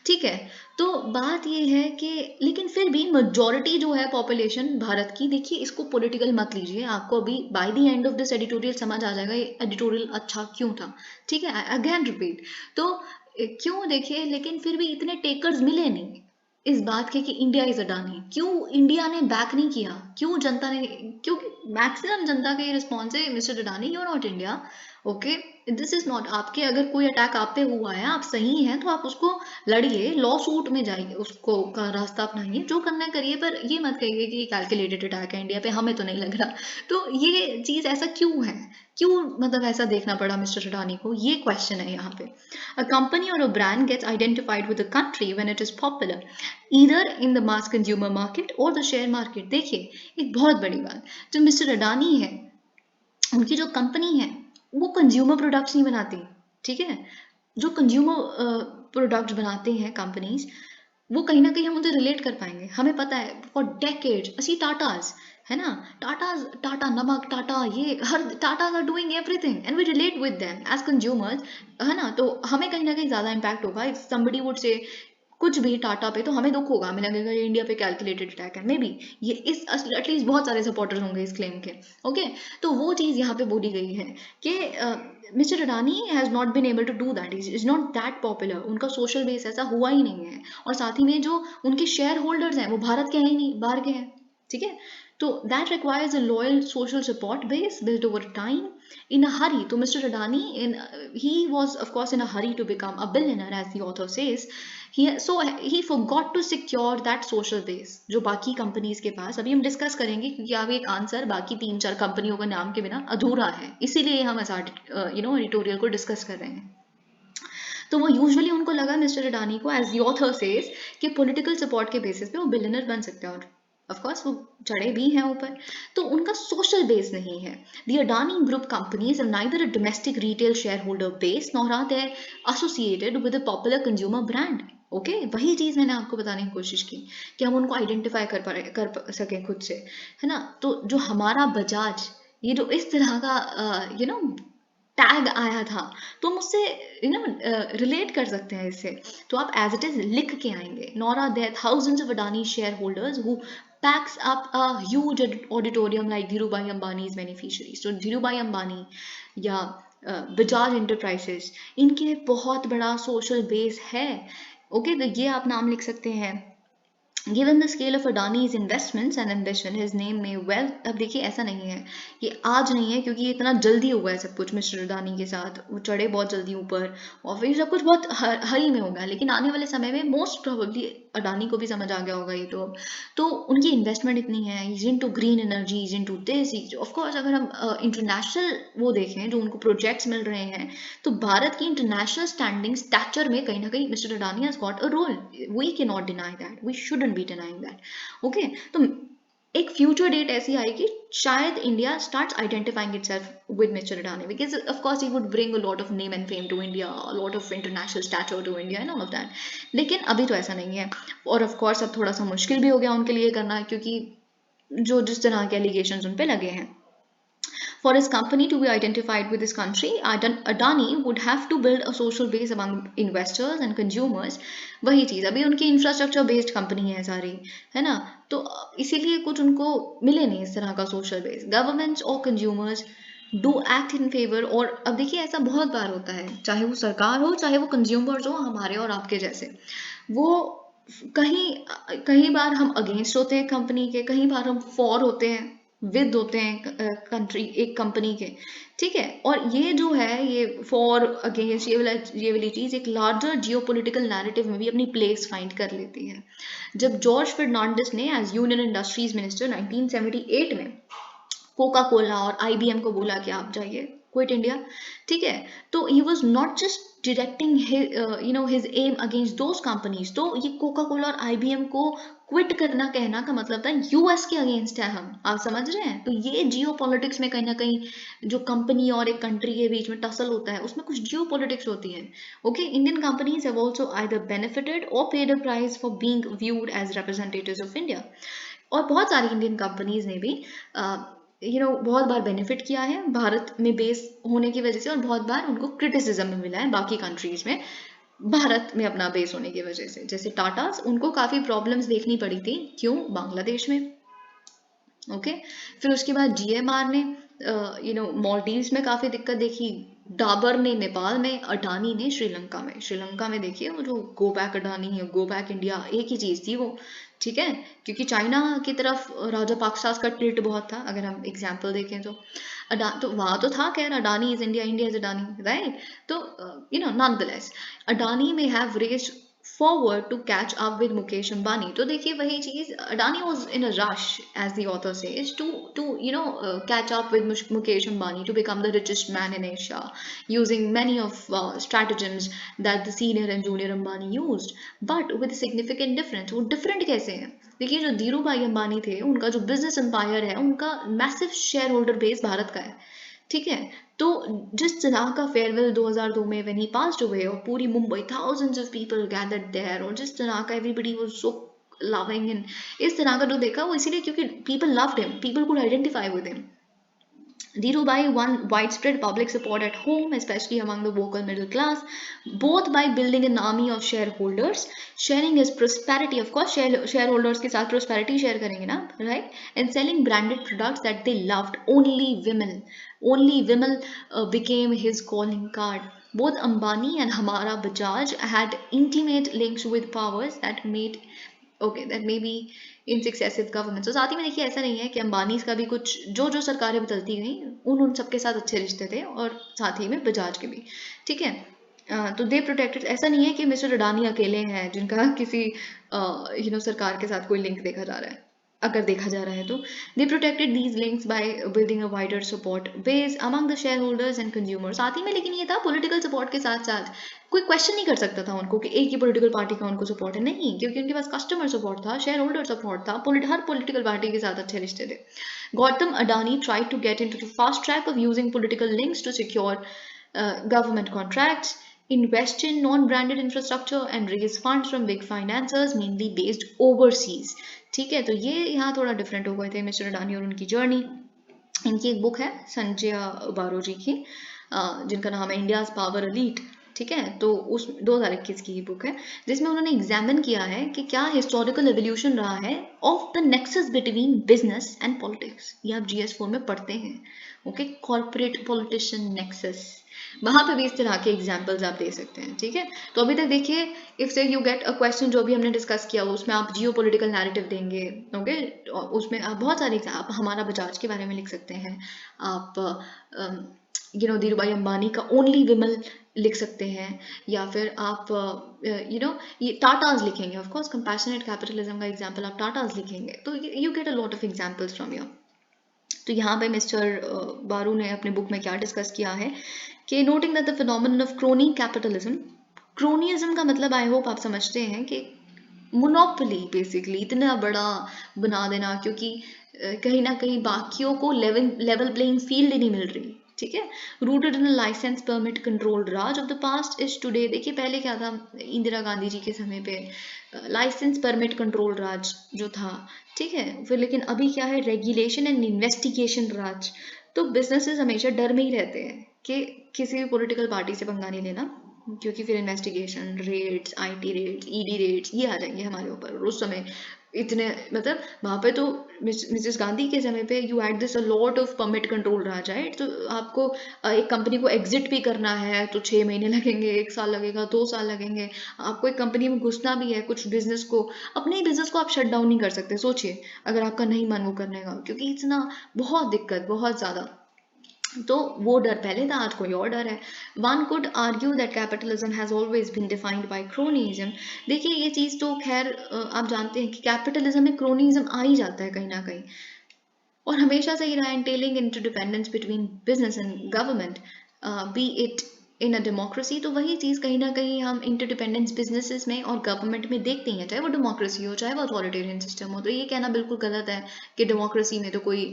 ठीक है, तो बात ये है कि लेकिन फिर भी मेजॉरिटी जो है पॉपुलेशन भारत की, देखिए इसको पॉलिटिकल मत लीजिए, आपको अभी by the end of this editorial समझ आ जाएगा ये एडिटोरियल अच्छा क्यों था। ठीक है, अगेन रिपीट, तो क्यों, देखिए, लेकिन फिर भी इतने टेकर्स मिले नहीं इस बात के कि इंडिया इज अडानी। क्यों इंडिया ने बैक नहीं किया, क्यों जनता ने, क्योंकि मैक्सिमम जनता का ये रिस्पॉन्स है, mister Adani you are not India, okay, this is not आपके, अगर कोई अटैक आप पे हुआ है, आप सही हैं, तो आप उसको लड़िए, लॉ सूट में जाइए, उसको का रास्ता अपनाइए, जो करना है करिए, पर ये मत कहिए कि कैलकुलेटेड अटैक है इंडिया पे, हमें तो नहीं लग रहा। तो ये चीज़ ऐसा क्यों है, क्यों मतलब ऐसा देखना पड़ा मिस्टर अडानी को, ये क्वेश्चन है यहाँ पे। A company or a brand gets identified with a country when it is popular, either in the mass consumer market or the share market। देखिए एक बहुत बड़ी बात, जो मिस्टर अडानी है, उनकी जो कंपनी है, वो कंज्यूमर प्रोडक्ट्स नहीं बनाती, ठीक है, जो कंज्यूमर प्रोडक्ट्स बनाते हैं कंपनीज, वो कहीं ना कहीं हम उनसे रिलेट कर पाएंगे, हमें पता है फॉर डेकेड्स, असी टाटाज है ना, टाटा नमक, टाटा ये, हर Tatas are doing everything and we relate with them as consumers, है ना, तो हमें कहीं ना कहीं ज़्यादा इम्पैक्ट होगा इफ समबडी वुड से कुछ भी टाटा पे, तो हमें दुख होगा, हमें लगेगा ये इंडिया पे कैलकुलेटेड अटैक है, मे बी ये इस एटलीस्ट बहुत सारे सपोर्टर्स होंगे इस क्लेम के, ओके। तो वो चीज़ यहाँ पे बोली गई है कि mister Adani has not been able to do that, is not that popular, उनका सोशल बेस ऐसा हुआ ही नहीं है, और साथ ही में जो उनके शेयर होल्डर्स हैं वो भारत के हैं ही नहीं, बाहर के हैं, ठीक है। तो that requires a loyal social support base built over time in a hurry। तो Mr. Adani, he was of course in a hurry to become a billionaire, as the author says। he forgot to secure that social base जो बाकी companies के पास, अभी हम discuss करेंगे, क्योंकि अब एक आंसर बाकी 3-4 कंपनियों का नाम के बिना अधूरा है, इसीलिए हम ऐसा एडिटोरियल को डिस्कस कर रहे हैं। तो वो यूजुअली उनको लगा मिस्टर अडानी को, एज द ऑथर सेज, कि पॉलिटिकल सपोर्ट के बेसिस पे वो बिलियनर बन सकते हैं, और ऑफ कोर्स वो चढ़े भी हैं ऊपर, तो उनका सोशल बेस नहीं है। The Adani group companies have neither a domestic retail shareholder base nor are they associated with a popular consumer brand, okay. वही चीज़ मैंने आपको बताने की कोशिश की कि हम उनको आइडेंटिफाई कर सकें खुद से, है ना। तो जो हमारा बजाज ये जो इस तरह का टैग आया था, तो हम उससे रिलेट कर सकते हैं इससे। तो आप एज इट इज लिख के आएंगे, nor are there thousands of Adani shareholders who packs up a huge auditorium like Dhirubhai Ambani's beneficiaries. तो धीरूभाई अंबानी या बजाज इंटरप्राइजेस, इनके बहुत बड़ा सोशल बेस है। ओके, तो ये आप नाम लिख सकते हैं। Given the scale of Adani's investments and ambition, his name may well, अब देखिए ऐसा नहीं है, ये आज नहीं है, क्योंकि ये इतना जल्दी हुआ है सब कुछ मिस्टर अडानी के साथ, वो चढ़े बहुत जल्दी ऊपर और फिर सब कुछ बहुत हरी में होगा, लेकिन आने वाले समय में मोस्ट प्रोबेबली अडानी को भी समझ आ गया होगा ये तो उनकी इन्वेस्टमेंट इतनी है, is into green energy, is into this. Of course अगर हम इंटरनेशनल वो देखें जो उनको प्रोजेक्ट्स मिल रहे हैं, तो भारत की इंटरनेशनल स्टैंडिंग स्टैचर में कहीं ना कहीं mister Adani has got a role, we can not deny that, we shouldn't be denying that. Okay, तो एक फ्यूचर डेट ऐसी आएगी शायद India starts identifying itself with mister Adani, because of course he would bring a lot of name and fame to India, lot of international stature to India and all of that. लेकिन अभी तो ऐसा नहीं है, और ऑफ कोर्स अब थोड़ा सा मुश्किल भी हो गया उनके लिए करना, क्योंकि जो जिस तरह के एलिगेशंस उन पे लगे हैं। For his company to be identified with this country, Adani would have to build a social base among investors and consumers. वही चीज़, अभी उनकी इंफ्रास्ट्रक्चर बेस्ड कंपनी है सारी, है ना, तो इसीलिए कुछ उनको मिले नहीं इस तरह का सोशल बेस। गवर्नमेंट्स और consumers do act in favour, और अब देखिए ऐसा बहुत बार होता है, चाहे वो सरकार हो चाहे वो कंज्यूमर्स हो, हमारे और आपके जैसे, वो कहीं कहीं बार हम अगेंस्ट होते हैं कंपनी के, कहीं बार हम फॉर होते हैं, विद होते हैं कंट्री एक कंपनी के, ठीक है। और ये जो है, ये फॉर अगेंस्ट ये वाली चीज़ एक लार्जर जियोपॉलिटिकल नैरेटिव में भी अपनी प्लेस फाइंड कर लेती है। जब जॉर्ज फर्नांडिस ने एज यूनियन इंडस्ट्रीज मिनिस्टर 1978 में कोका कोला और आईबीएम को बोला कि आप जाइए, क्विट इंडिया, ठीक है, तो he was not just directing his am against those companies, तो ये कोका कोला और आईबीएम को क्विट करना कहना का मतलब था यूएस के अगेंस्ट है हम, आप समझ रहे हैं। तो ये जियो पॉलिटिक्स में कहीं ना कहीं जो कंपनी और एक कंट्री के बीच में टसल होता है, उसमें कुछ जियो पॉलिटिक्स होती है। Okay, Indian companies have also either benefited और paid a price for being viewed as representatives of India, और बहुत सारी इंडियन कंपनीज ने भी बहुत बार बेनिफिट किया है भारत में बेस होने की वजह से, और बहुत बार उनको क्रिटिसिज्म में मिला है बाकी कंट्रीज में भारत में अपना बेस होने की वजह से। जैसे टाटास, उनको काफ़ी प्रॉब्लम्स देखनी पड़ी थी, क्यों, बांग्लादेश में। ओके, फिर उसके बाद जीएमआर ने मालदीव्स में काफ़ी दिक्कत देखी, डाबर ने नेपाल में, अडानी ने श्रीलंका में देखिए, वो जो गो बैक अडानी है, गो बैक इंडिया, एक ही चीज़ थी वो, ठीक है, क्योंकि चाइना की तरफ राजा पाकसास का टिल्ट बहुत था, अगर हम एग्जाम्पल देखें तो तो वहाँ तो था, खैर Adani is India, India is Adani, right. तो nonetheless अडानी में have raised forward to catch up with Mukesh Ambani. तो देखिए वही चीज, Adani was in a rush, as the author says, to catch up with Mukesh Ambani to become the richest man in Asia, using many of stratagems that the senior and junior Ambani used, but with a significant difference. वो different कैसे हैं? देखिए जो धीरू भाई अंबानी थे, उनका जो business empire है, उनका massive share holder base Bharat का है, ठीक है। तो जिस तरह का फेयरवेल 2002 में व्हेन ही पास्ड अवे, और पूरी Mumbai thousands of people gathered there, और जिस तरह का everybody was so loving, and इस तरह का जो देखा वो इसीलिए क्योंकि people loved him, people could identify with him. Dhirubhai won widespread public support at home, especially among the vocal middle class, both by building an army of shareholders, sharing his prosperity, of course, shareholders के साथ prosperity share करेंगे ना, right? And selling branded products that they loved. Only women became his calling card. Both Ambani and Hamara Bajaj had intimate links with powers that may be in successive government. तो साथ ही में देखिए ऐसा नहीं है कि अंबानी का भी कुछ जो सरकारें बदलती गई उन सबके साथ अच्छे रिश्ते थे, और साथ ही में बजाज के भी, ठीक है। तो दे प्रोटेक्टेड, ऐसा नहीं है कि मिस्टर अडानी अकेले हैं जिनका किसी सरकार के साथ कोई लिंक देखा जा रहा है, अगर देखा जा रहा है तो they protected these links by building a wider support base among the shareholders and consumer. साथ ही में लेकिन ये था पॉलिटिकल सपोर्ट के साथ साथ कोई क्वेश्चन नहीं कर सकता था उनको कि एक ही पॉलिटिकल पार्टी का उनको सपोर्ट है, नहीं, क्योंकि उनके पास कस्टमर सपोर्ट था, शेयर होल्डर सपोर्ट था, हर पॉलिटिकल पार्टी के साथ अच्छे रिश्ते थे। Gautam Adani tried to get into the fast track of using political links to secure government contracts, invest in non-branded infrastructure and raise funds from big financiers mainly based overseas, ठीक है। तो ये यहाँ थोड़ा डिफरेंट हो गए थे मिस्टर अडानी और उनकी जर्नी। इनकी एक बुक है संजय बारो जी की, जिनका नाम है इंडियाज पावर एलीट, ठीक है। तो उस 2021 की बुक है, जिसमें उन्होंने एग्जामिन किया है कि क्या हिस्टोरिकल एवोल्यूशन रहा है of the nexus between business and politics. ये आप GS4 में पढ़ते हैं, ओके, कॉर्पोरेट पॉलिटिशियन नेक्सस। वहां पे भी इस तरह के एग्जाम्पल्स आप दे सकते हैं, ठीक है। तो अभी तक देखिए, इफ से यू गेट अ क्वेश्चन जो भी हमने डिस्कस किया उसमें आप जियो पोलिटिकल नैरेटिव देंगे, ओके, उसमें आप बहुत सारे आप हमारा बजाज के बारे में लिख सकते हैं, आप धीरू भाई अंबानी का ओनली विमल लिख सकते हैं, या फिर आप ये टाटाज लिखेंगे, ऑफ कोर्स कंपैशनेट कैपिटलिज्म का एग्जांपल आप टाटाज लिखेंगे, तो you get a lot of examples from your. तो यहाँ पे मिस्टर बारू ने अपने बुक में क्या डिस्कस किया है कि noting that the phenomenon of crony capitalism, cronyism का मतलब आई होप आप समझते हैं कि मोनोपोली बेसिकली इतना बड़ा बना देना, क्योंकि कहीं ना कहीं बाकियों को लेवल प्लेइंग फील्ड ही नहीं मिल रही, ठीक है। Rooted in licence permit controlled raj of the past is today. देखिए पहले क्या था, इंदिरा गांधी जी के समय पे लाइसेंस परमिट कंट्रोल राज जो था, ठीक है, फिर लेकिन अभी क्या है, रेगुलेशन एंड इन्वेस्टिगेशन राज। तो बिजनेसेस हमेशा डर में ही रहते हैं कि किसी भी पॉलिटिकल पार्टी से पंगा नहीं लेना, क्योंकि फिर investigation raids, IT raids, ED raids ये आ जाएंगे हमारे ऊपर। और उस समय इतने मतलब वहाँ पे तो मिसेस गांधी के समय पे you had this a lot of permit control Raj, right. तो आपको एक कंपनी को एग्जिट भी करना है तो 6 महीने लगेंगे, 1 साल लगेगा, 2 साल लगेंगे। आपको एक कंपनी में घुसना भी है, कुछ बिजनेस को, अपने ही बिजनेस को आप शट डाउन नहीं कर सकते। सोचिए अगर आपका नहीं मन वो करने का, क्योंकि इतना बहुत दिक्कत, बहुत ज़्यादा। तो वो डर पहले था, आज कोई और डर है। One could argue that capitalism has always been defined by cronyism. देखिए ये चीज़ तो खैर आप जानते हैं कि कैपिटलिज्म में क्रोनिज्म आ ही जाता है कहीं ना कहीं, और हमेशा से ही रहा, entailing interdependence between business and government, be it in a democracy. तो वही चीज़ कहीं ना कहीं हम इंटरडिपेंडेंस बिजनेसेस में और गवर्नमेंट में देखते हैं, चाहे वो डेमोक्रेसी हो चाहे वो अथॉरिटेरियन सिस्टम हो। तो ये कहना बिल्कुल गलत है कि डेमोक्रेसी में तो कोई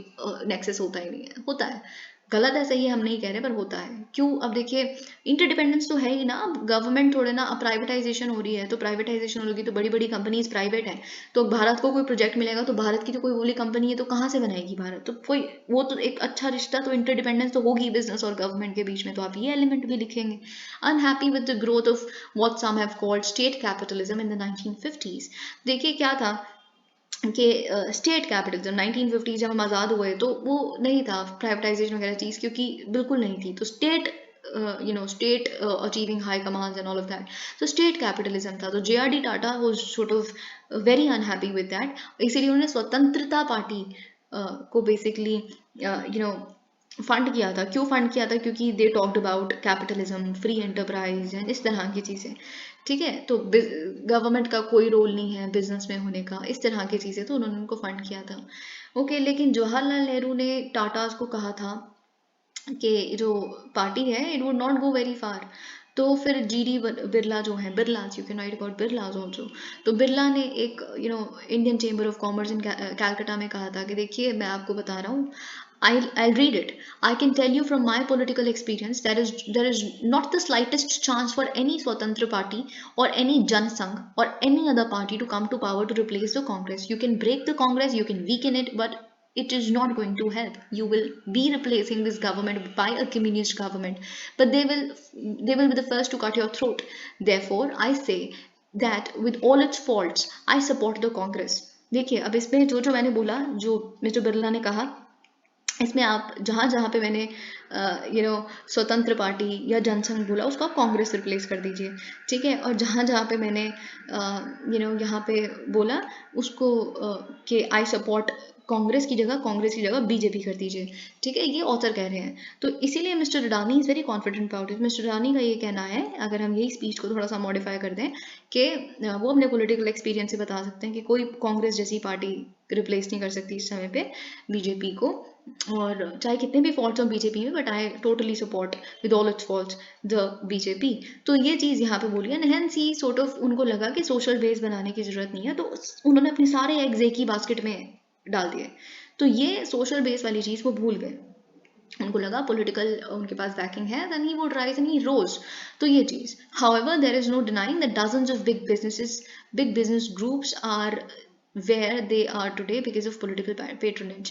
नेक्सेस होता ही नहीं है, होता है। गलत है, सही है, हम नहीं कह रहे, पर होता है। क्यों? अब देखिए इंटरडिपेंडेंस तो है ही ना। अब गवर्नमेंट थोड़े ना, अब प्राइवेटाइजेशन हो रही है, तो प्राइवेटाइजेशन होगी तो बड़ी बड़ी कंपनीज प्राइवेट है, तो भारत को कोई प्रोजेक्ट मिलेगा तो भारत की तो कोई बोली कंपनी है तो कहाँ से बनाएगी भारत, तो कोई वो तो एक अच्छा रिश्ता, तो इंटरडिपेंडेंस तो होगी बिजनेस और गवर्नमेंट के बीच में। तो आप ये एलिमेंट भी लिखेंगे। Unhappy with the growth of what some have called state capitalism in the 1950s। देखिए क्या था कि स्टेट कैपिटलिज्म 1950 जब हम आज़ाद हुए तो वो नहीं था प्राइवेटाइजेशन वगैरह चीज़, क्योंकि बिल्कुल नहीं थी। तो state state achieving high commands and all of that, तो स्टेट कैपिटलिज्म था। तो JRD Tata was sort of very unhappy with that, इसीलिए उन्होंने स्वतंत्रता पार्टी को बेसिकली फंड किया था। क्यों फंड किया था? क्योंकि they talked about capitalism, free enterprise and इस तरह की चीज़ें, ठीक है। तो गवर्नमेंट का कोई रोल नहीं है बिजनेस में होने का, इस तरह की चीज़ें, तो उन्होंने उनको फंड किया था, ओके। लेकिन जवाहरलाल नेहरू ने टाटाज को कहा था कि जो पार्टी है it would not go very far. तो फिर GD बिरला जो है, Birlas, you can write about Birlas also. तो बिरला ने एक इंडियन चेंबर ऑफ कॉमर्स इन कैलकाटा में कहा था कि देखिए मैं आपको बता रहा हूँ, I'll read it. I can tell you from my political experience there is not the slightest chance for any Swatantra party or any Jan Sangh or any other party to come to power to replace the Congress. You can break the Congress, you can weaken it, but it is not going to help. You will be replacing this government by a communist government, but they will be the first to cut your throat. Therefore, I say that with all its faults, I support the Congress. देखिए अब इसमें जो जो मैंने बोला, जो mister Birla ने कहा, इसमें आप जहाँ जहाँ पे मैंने स्वतंत्र पार्टी या जनसंघ बोला उसको आप कांग्रेस रिप्लेस कर दीजिए, ठीक है। और जहाँ जहाँ पे मैंने यहाँ पे बोला उसको कि आई सपोर्ट कांग्रेस की जगह बीजेपी कर दीजिए, ठीक है। ये ऑथर कह रहे हैं। तो इसीलिए mister Adani is very confident about it. Mister Adani का ये कहना है, अगर हम यही स्पीच को थोड़ा सा मॉडिफाई कर दें, कि वो अपने पॉलिटिकल एक्सपीरियंस से बता सकते हैं कि कोई कांग्रेस जैसी पार्टी रिप्लेस नहीं कर सकती इस समय पे बीजेपी को, और चाहे कितने भी फॉल्ट्स हो बीजेपी में, but I totally support with all it's faults the BJP. तो ये चीज़ यहाँ पे बोली है। हेंस ही सॉर्ट ऑफ उनको लगा कि सोशल बेस बनाने की जरूरत नहीं है, तो उन्होंने अपने सारे एग्स एक ही बास्केट में डाल दिए। तो ये सोशल बेस वाली चीज़ वो भूल गए। उनको लगा पॉलिटिकल उनके पास बैकिंग है, then he would rise and he rose. तो ये चीज़, however there is no denying that dozens of big business groups are where they are today because of political patronage.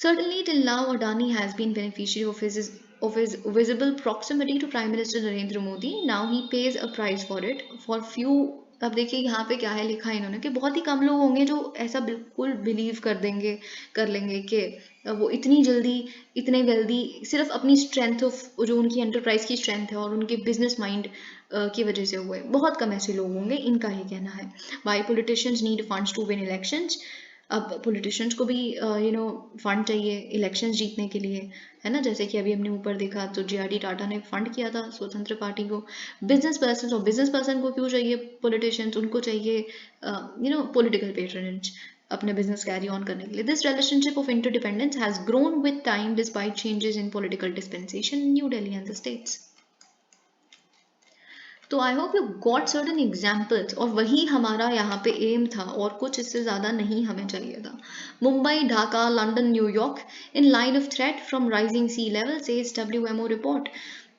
Certainly, till now, Adani has been beneficiary of his visible proximity to Prime Minister Narendra Modi. Now he pays a price for it. For few, अब देखिए यहाँ पे क्या है लिखा है इन्होंने कि बहुत ही कम लोग होंगे जो ऐसा बिल्कुल बिलीव कर लेंगे कि वो इतनी जल्दी इतने वेल्दी सिर्फ अपनी स्ट्रेंथ ऑफ जो उनकी एंटरप्राइज की स्ट्रेंथ है और उनके बिजनेस माइंड की वजह से हुए। बहुत कम ऐसे लोग होंगे, इनका ही कहना है। Why politicians need funds to win elections. अब पॉलिटिशियंस को भी फंड चाहिए इलेक्शंस जीतने के लिए, है ना। जैसे कि अभी हमने ऊपर देखा तो जीआरडी टाटा ने फंड किया था स्वतंत्र पार्टी को। बिजनेस पर्सन को क्यों चाहिए पॉलिटिशियंस? उनको चाहिए पॉलिटिकल पेट्रोनेज अपने बिजनेस कैरी ऑन करने के लिए। This relationship of interdependence has grown with time despite changes in political dispensation in New Delhi and the states. तो I hope you got certain examples, और वही हमारा यहाँ पे एम था और कुछ इससे ज़्यादा नहीं हमें चाहिए था। Mumbai, Dhaka, London, New York in line of threat from rising sea level says WMO report.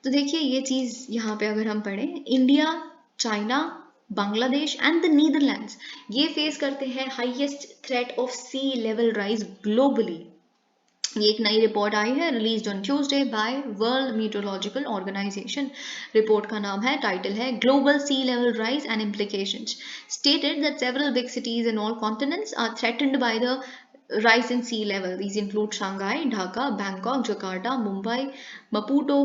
तो देखिए ये चीज़ यहाँ पे अगर हम पढ़ें, India, China, Bangladesh and the Netherlands ये फेस करते हैं highest threat of sea level rise globally. ये एक नई रिपोर्ट आई है release on Tuesday by World Meteorological Organization. Report का नाम है, टाइटल है global sea level rise and implications. Stated that several big cities in all continents are threatened by the rise in sea level. These include Shanghai, Dhaka, Bangkok, Jakarta, Mumbai, Maputo,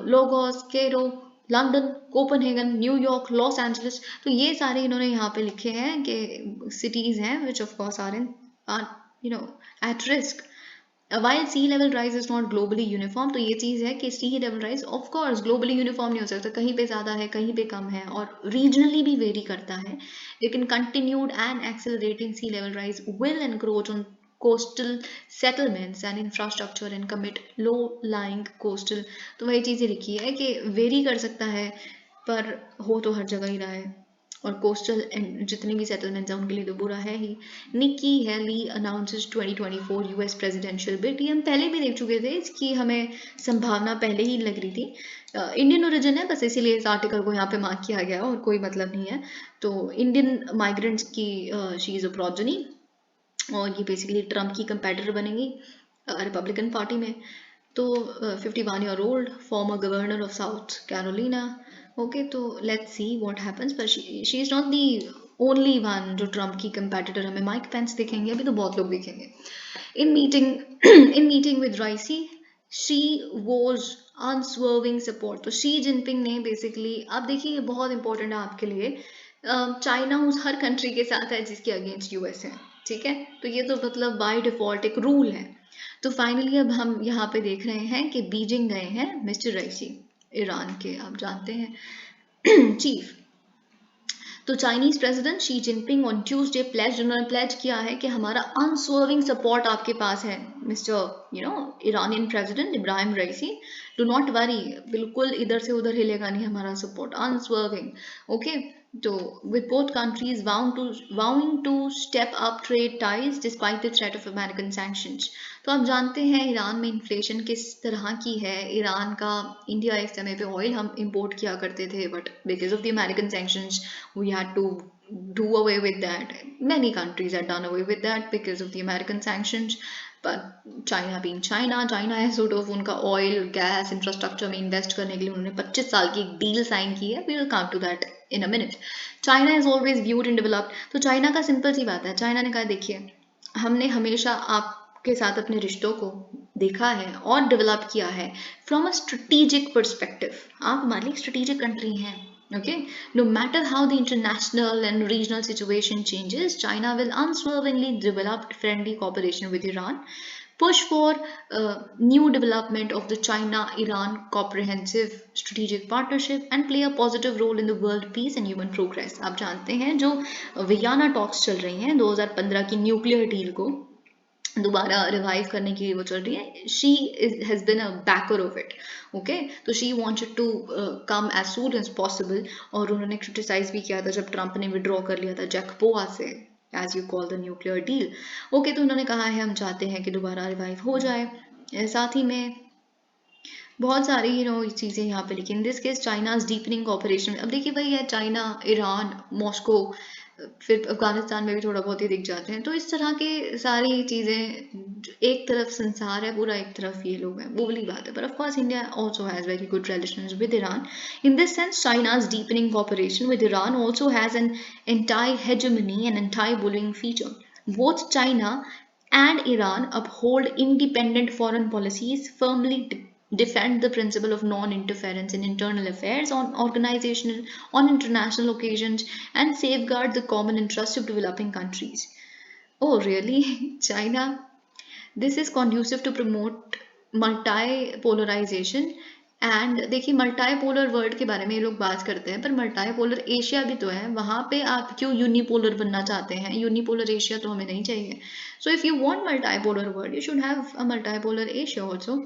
Lagos, Cairo, London, Copenhagen, New York, Los Angeles. तो ये सारे इन्होंने यहाँ पे लिखे हैं कि cities हैं which of course are at risk. While sea level rise is not globally uniform, तो ये चीज़ है कि sea level rise of course globally uniform नहीं हो सकता, कहीं पे ज़्यादा है कहीं पे कम है और regionally भी वेरी करता है, लेकिन continued and accelerating sea level rise will encroach on coastal settlements and infrastructure and commit low-lying coastal। तो वही चीज़ें लिखी है कि वेरी कर सकता है पर हो तो हर जगह ही रहा है, और कोस्टल जितनी भी सेटलमेंट्स हैं उनके लिए तो बुरा है ही। Nikki Haley announces 2024 US presidential bid. ये हम पहले भी देख चुके थे, इसकी हमें संभावना पहले ही लग रही थी। इंडियन ओरिजिन है बस, इसीलिए इस आर्टिकल को यहाँ पे मार्क किया गया और कोई मतलब नहीं है। तो इंडियन माइग्रेंट्स की शी इज़ अ प्रोजेनी, और ये बेसिकली ट्रम्प की कंपेटिटर बनेगी रिपब्लिकन पार्टी में। तो 51 year old former governor of South Carolina. Okay, तो लेट्स सी व्हाट हैपेंस। पर she is not the only one जो ट्रम्प की कंपेटिटर। हमें माइक पेंस दिखेंगे, अभी तो बहुत लोग दिखेंगे। In meeting with Raisi she was unswerving support. तो शी जिनपिंग ने बेसिकली, अब देखिए ये बहुत इंपॉर्टेंट है आपके लिए, चाइना उस हर कंट्री के साथ है जिसके अगेंस्ट यूएस है, ठीक है। तो ये तो मतलब बाय डिफॉल्ट एक रूल है। तो फाइनली अब हम यहाँ पे देख रहे हैं कि बीजिंग गए हैं मिस्टर रईसी, ईरान के आप जानते हैं चीफ। तो Chinese president Xi Jinping on Tuesday उन्होंने प्लेज किया है कि हमारा अनस्वर्विंग सपोर्ट आपके पास है mister Iranian president Ibrahim Raisi. Do not worry, बिल्कुल इधर से उधर हिलेगा नहीं हमारा सपोर्ट, अनस्वर्विंग। ओके, तो with both countries vowing to step up trade ties despite the threat of American sanctions। तो आप जानते हैं ईरान में इन्फ्लेशन किस तरह की है। ईरान का इंडिया एक समय पे ऑयल हम इंपोर्ट किया करते थे, but because of the American sanctions we had to do away with that. Many countries had done away with that because of the American sanctions. But China being China है sort of उनका oil gas infrastructure में invest करने के लिए उन्होंने 25 साल की एक डील साइन की है। We will come to that in a minute. China is always viewed and developed। तो चाइना का सिंपल सी बात है, चाइना ने कहा देखिए हमने हमेशा आपके साथ अपने रिश्तों को देखा है और डेवलप किया है फ्रॉम अ स्ट्रेटेजिक पर्सपेक्टिव। आप हमारे लिए स्ट्रेटेजिक कंट्री हैं। Okay, no matter how the international and regional situation changes, China will unswervingly develop friendly cooperation with Iran, push for new development of the China-Iran comprehensive strategic partnership, and play a positive role in the world peace and human progress। आप जानते हैं जो Vienna talks चल रही हैं 2015 की nuclear deal को दोबारा रिवाइव करने की वो चल रही है, she has been a backer of it. Okay, तो she wanted to come as soon as possible, और उन्होंने क्रिटिसाइज भी किया था जब ट्रंप ने विड्रॉ कर लिया था जैकपोआ से as you call the nuclear deal. Okay, तो उन्होंने कहा है हम चाहते हैं कि दोबारा रिवाइव हो जाए। साथ ही में बहुत सारी चीज़ें यहाँ पे लिखी। In this case China's deepening cooperation. अब देखिए भाई है चाइना, ईरान, मॉस्को फिर अफगानिस्तान में भी थोड़ा बहुत ही दिख जाते हैं। तो इस तरह के सारी चीज़ें, एक तरफ संसार है पूरा, एक तरफ ये लोग हैं, वो वाली बात है। पर of course India also has very good relations with Iran. In this sense चाइना's deepening cooperation with Iran also has an anti-hegemony and anti-bullying feature. Both China and Iran uphold independent foreign policies, firmly defend the principle of non-interference in internal affairs on international occasions, and safeguard the common interests of developing countries. Oh, really? China? This is conducive to promote multipolarization. And देखिए, मल्टाईपोलर world के बारे में ये लोग बात करते हैं, पर मल्टाईपोलर एशिया भी तो है, वहाँ पे आप क्यों यूनिपोलर बनना चाहते हैं? यूनिपोलर एशिया तो हमें नहीं चाहिए। So if you want multipolar world, you should have a multipolar Asia also.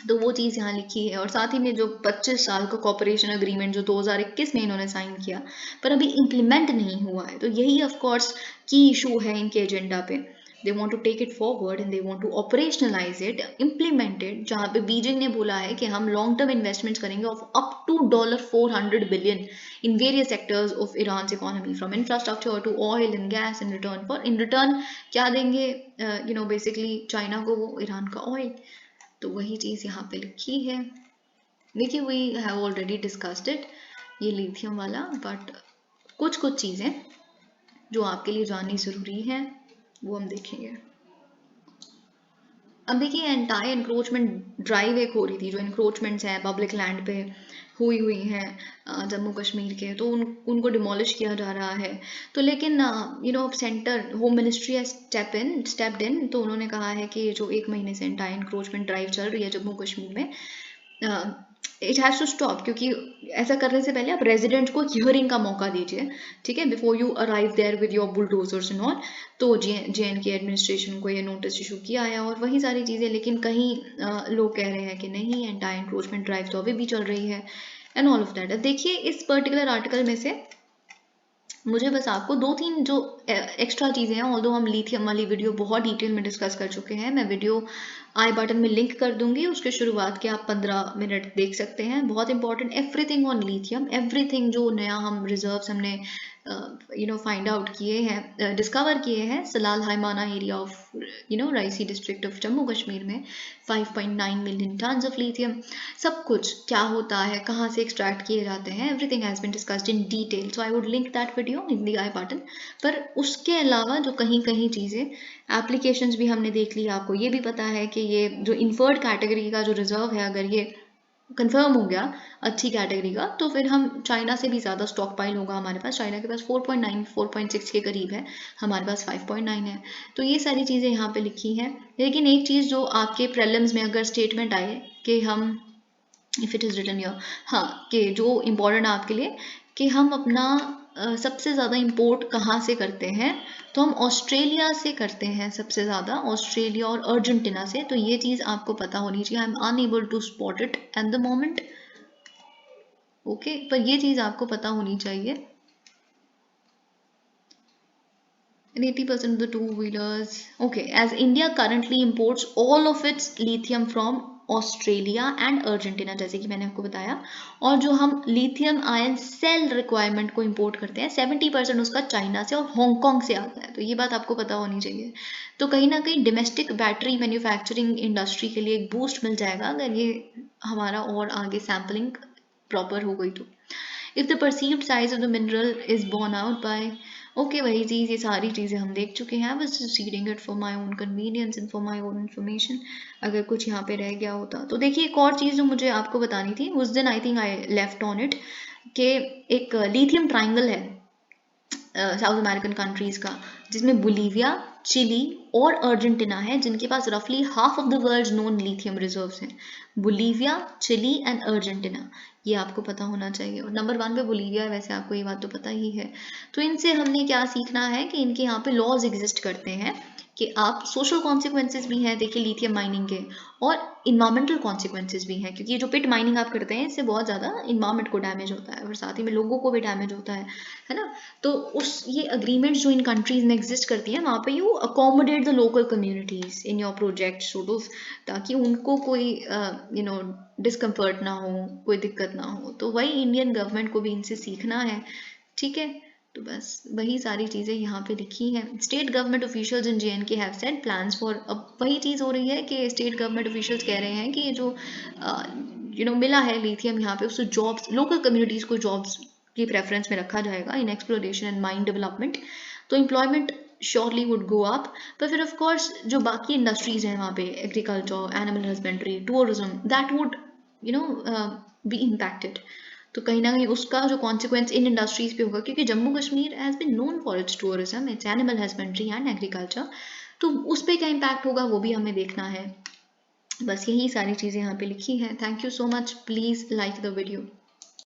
तो वो चीज़ यहाँ लिखी है। और साथ ही में जो 25 साल का कॉपरेशन अग्रीमेंट जो 2021 में इन्होंने साइन किया, पर अभी इम्प्लीमेंट नहीं हुआ है, तो यही ऑफ कोर्स की इशू है इनके एजेंडा पे। They want to take it forward and they want to operationalise it, implement it, जहाँ पे बीजिंग ने बोला है कि हम लॉन्ग टर्म इन्वेस्टमेंट्स करेंगे of up to $400 billion in various sectors of Iran economy, from infrastructure to oil and gas. In return क्या देंगे बेसिकली चाइना को? वो ईरान का ऑयल। तो वही चीज़ यहाँ पे लिखी है। देखिए, we have already discussed it, ये लिथियम वाला, बट कुछ कुछ चीज़ें जो आपके लिए जाननी ज़रूरी है वो हम देखेंगे। अब देखिए, एंटाई एनक्रोचमेंट ड्राइव एक हो रही थी, जो एनक्रोचमेंट्स हैं पब्लिक लैंड पे हुई हैं जम्मू कश्मीर के, तो उनको डिमोलिश किया जा रहा है। तो लेकिन centre home ministry stepped in, तो उन्होंने कहा है कि जो 1 महीने से एंटाई एनक्रोचमेंट ड्राइव चल रही है जम्मू कश्मीर में, इट हैज़ टू स्टॉप, क्योंकि ऐसा करने से पहले आप रेजिडेंट को हियरिंग का मौका दीजिए, ठीक है, before you arrive there with your bulldozers and all. तो JNK एडमिनिस्ट्रेशन को ये नोटिस इशू किया है और वही सारी चीज़ें। लेकिन कहीं लोग कह रहे हैं कि नहीं, एंटाई एनक्रोचमेंट ड्राइव तो अभी भी चल रही है एंड ऑल ऑफ दैट। देखिए, इस पर्टिकुलर आर्टिकल में से मुझे बस आपको 2-3 जो एक्स्ट्रा चीज़ें हैं, ऑल्दो हम लिथियम वाली वीडियो बहुत डिटेल में डिस्कस कर चुके हैं, मैं वीडियो आई बटन में लिंक कर दूंगी, उसके शुरुआत के आप 15 मिनट देख सकते हैं। बहुत important, everything on lithium, everything जो नया हम रिजर्व्स हमने फाइंड आउट किए हैं, डिस्कवर किए हैं Salal Haimana area of Reasi district of Jammu Kashmir में, 5.9 मिलियन टन्स ऑफ लिथियम। सब कुछ क्या होता है, कहाँ से एक्सट्रैक्ट किए जाते हैं, everything has been discussed in detail, so I would link that video in the I button. पर उसके अलावा जो कहीं कहीं चीज़ें, एप्लीकेशंस भी हमने देख ली, आपको ये भी पता है कि ये जो इन्फर्ड कैटेगरी का जो रिजर्व है, अगर ये कंफर्म हो गया अच्छी कैटेगरी का, तो फिर हम चाइना से भी ज़्यादा स्टॉक पाइल होगा हमारे पास। चाइना के पास 4.9 4.6 के करीब है, हमारे पास 5.9 है। तो ये सारी चीज़ें यहाँ पे लिखी हैं। लेकिन एक चीज़ जो आपके प्रीलिम्स में अगर स्टेटमेंट आए कि हम, if it is written here, हाँ, कि जो इम्पोर्टेंट आपके लिए कि हम अपना सबसे ज़्यादा इम्पोर्ट कहाँ से करते हैं, तो हम ऑस्ट्रेलिया से करते हैं सबसे ज़्यादा, ऑस्ट्रेलिया और अर्जेंटीना से। तो ये चीज़ आपको पता होनी चाहिए। I am unable to spot it at the moment, okay, पर ये चीज़ आपको पता होनी चाहिए। And 80% of the two-wheelers, okay, as India currently imports all of its lithium from Australia and Argentina, जैसे कि मैंने आपको बताया। और जो हम लिथियम आयन सेल रिक्वायरमेंट को इंपोर्ट करते हैं, 70% उसका चाइना से और हांगकांग से आता है। तो ये बात आपको पता होनी चाहिए। तो कहीं ना कहीं डोमेस्टिक बैटरी मैन्युफैक्चरिंग इंडस्ट्री के लिए एक बूस्ट मिल जाएगा अगर ये हमारा और आगे सैम्पलिंग प्रॉपर हो गई तो। If the perceived size of the mineral is borne out by, okay, वही चीज़, ये सारी चीज़ें हम देख चुके हैं। बस just reading it for my own convenience and for my own information, अगर कुछ यहाँ पे रह गया होता। तो देखिए, एक और चीज़ जो मुझे आपको बतानी थी, उस दिन I think I left on it, कि एक लिथियम ट्राइंगल है साउथ अमेरिकन कंट्रीज़ का, जिसमें बोलीविया, चिली और अर्जेंटीना है, जिनके पास रफली half of the world's known lithium reserves हैं। बोलीविया, चिली एंड अर्जेंटीना, ये आपको पता होना चाहिए। और नंबर 1 पे बोलीविया है, वैसे आपको ये बात तो पता ही है। तो इनसे हमने क्या सीखना है कि इनके यहाँ पे लॉज एग्जिस्ट करते हैं कि आप, सोशल कॉन्सिक्वेंसेज भी हैं देखिए लिथियम माइनिंग के, और इन्वायरमेंटल कॉन्सिक्वेंसेज भी हैं, क्योंकि जो पिट माइनिंग आप करते हैं इससे बहुत ज़्यादा इन्वायरमेंट को डैमेज होता है और साथ ही में लोगों को भी डैमेज होता है ना। तो उस ये अग्रीमेंट्स जो इन कंट्रीज में एग्जिस्ट करती हैं, वहाँ पे you accommodate the local communities in your project sort of, ताकि उनको कोई डिस्कम्फर्ट ना हो, कोई दिक्कत ना हो। तो वही इंडियन गवर्नमेंट को भी इनसे सीखना है, ठीक है। तो बस वही सारी चीज़ें यहाँ पे लिखी हैं। State government officials in JNK have set plans for, अब वही चीज़ हो रही है कि स्टेट गवर्नमेंट ऑफिशियल्स कह रहे हैं कि ये जो मिला है लिथियम यहाँ पे, उसको जॉब्स, लोकल कम्युनिटीज़ को जॉब्स की प्रेफरेंस में रखा जाएगा इन एक्सप्लोरेशन एंड माइन डेवलपमेंट, तो employment surely would go up. पर फिर ऑफ कोर्स जो बाकी इंडस्ट्रीज़ हैं वहाँ पे, agriculture, animal husbandry, tourism, that would be impacted. तो कहीं ना कहीं उसका जो कॉन्सिक्वेंस इन इंडस्ट्रीज पे होगा, क्योंकि Jammu Kashmir has been known for its tourism, it's animal husbandry and agriculture, तो उस पर क्या इम्पैक्ट होगा वो भी हमें देखना है। बस यही सारी चीज़ें यहाँ पे लिखी हैं। Thank you so much, please like the video.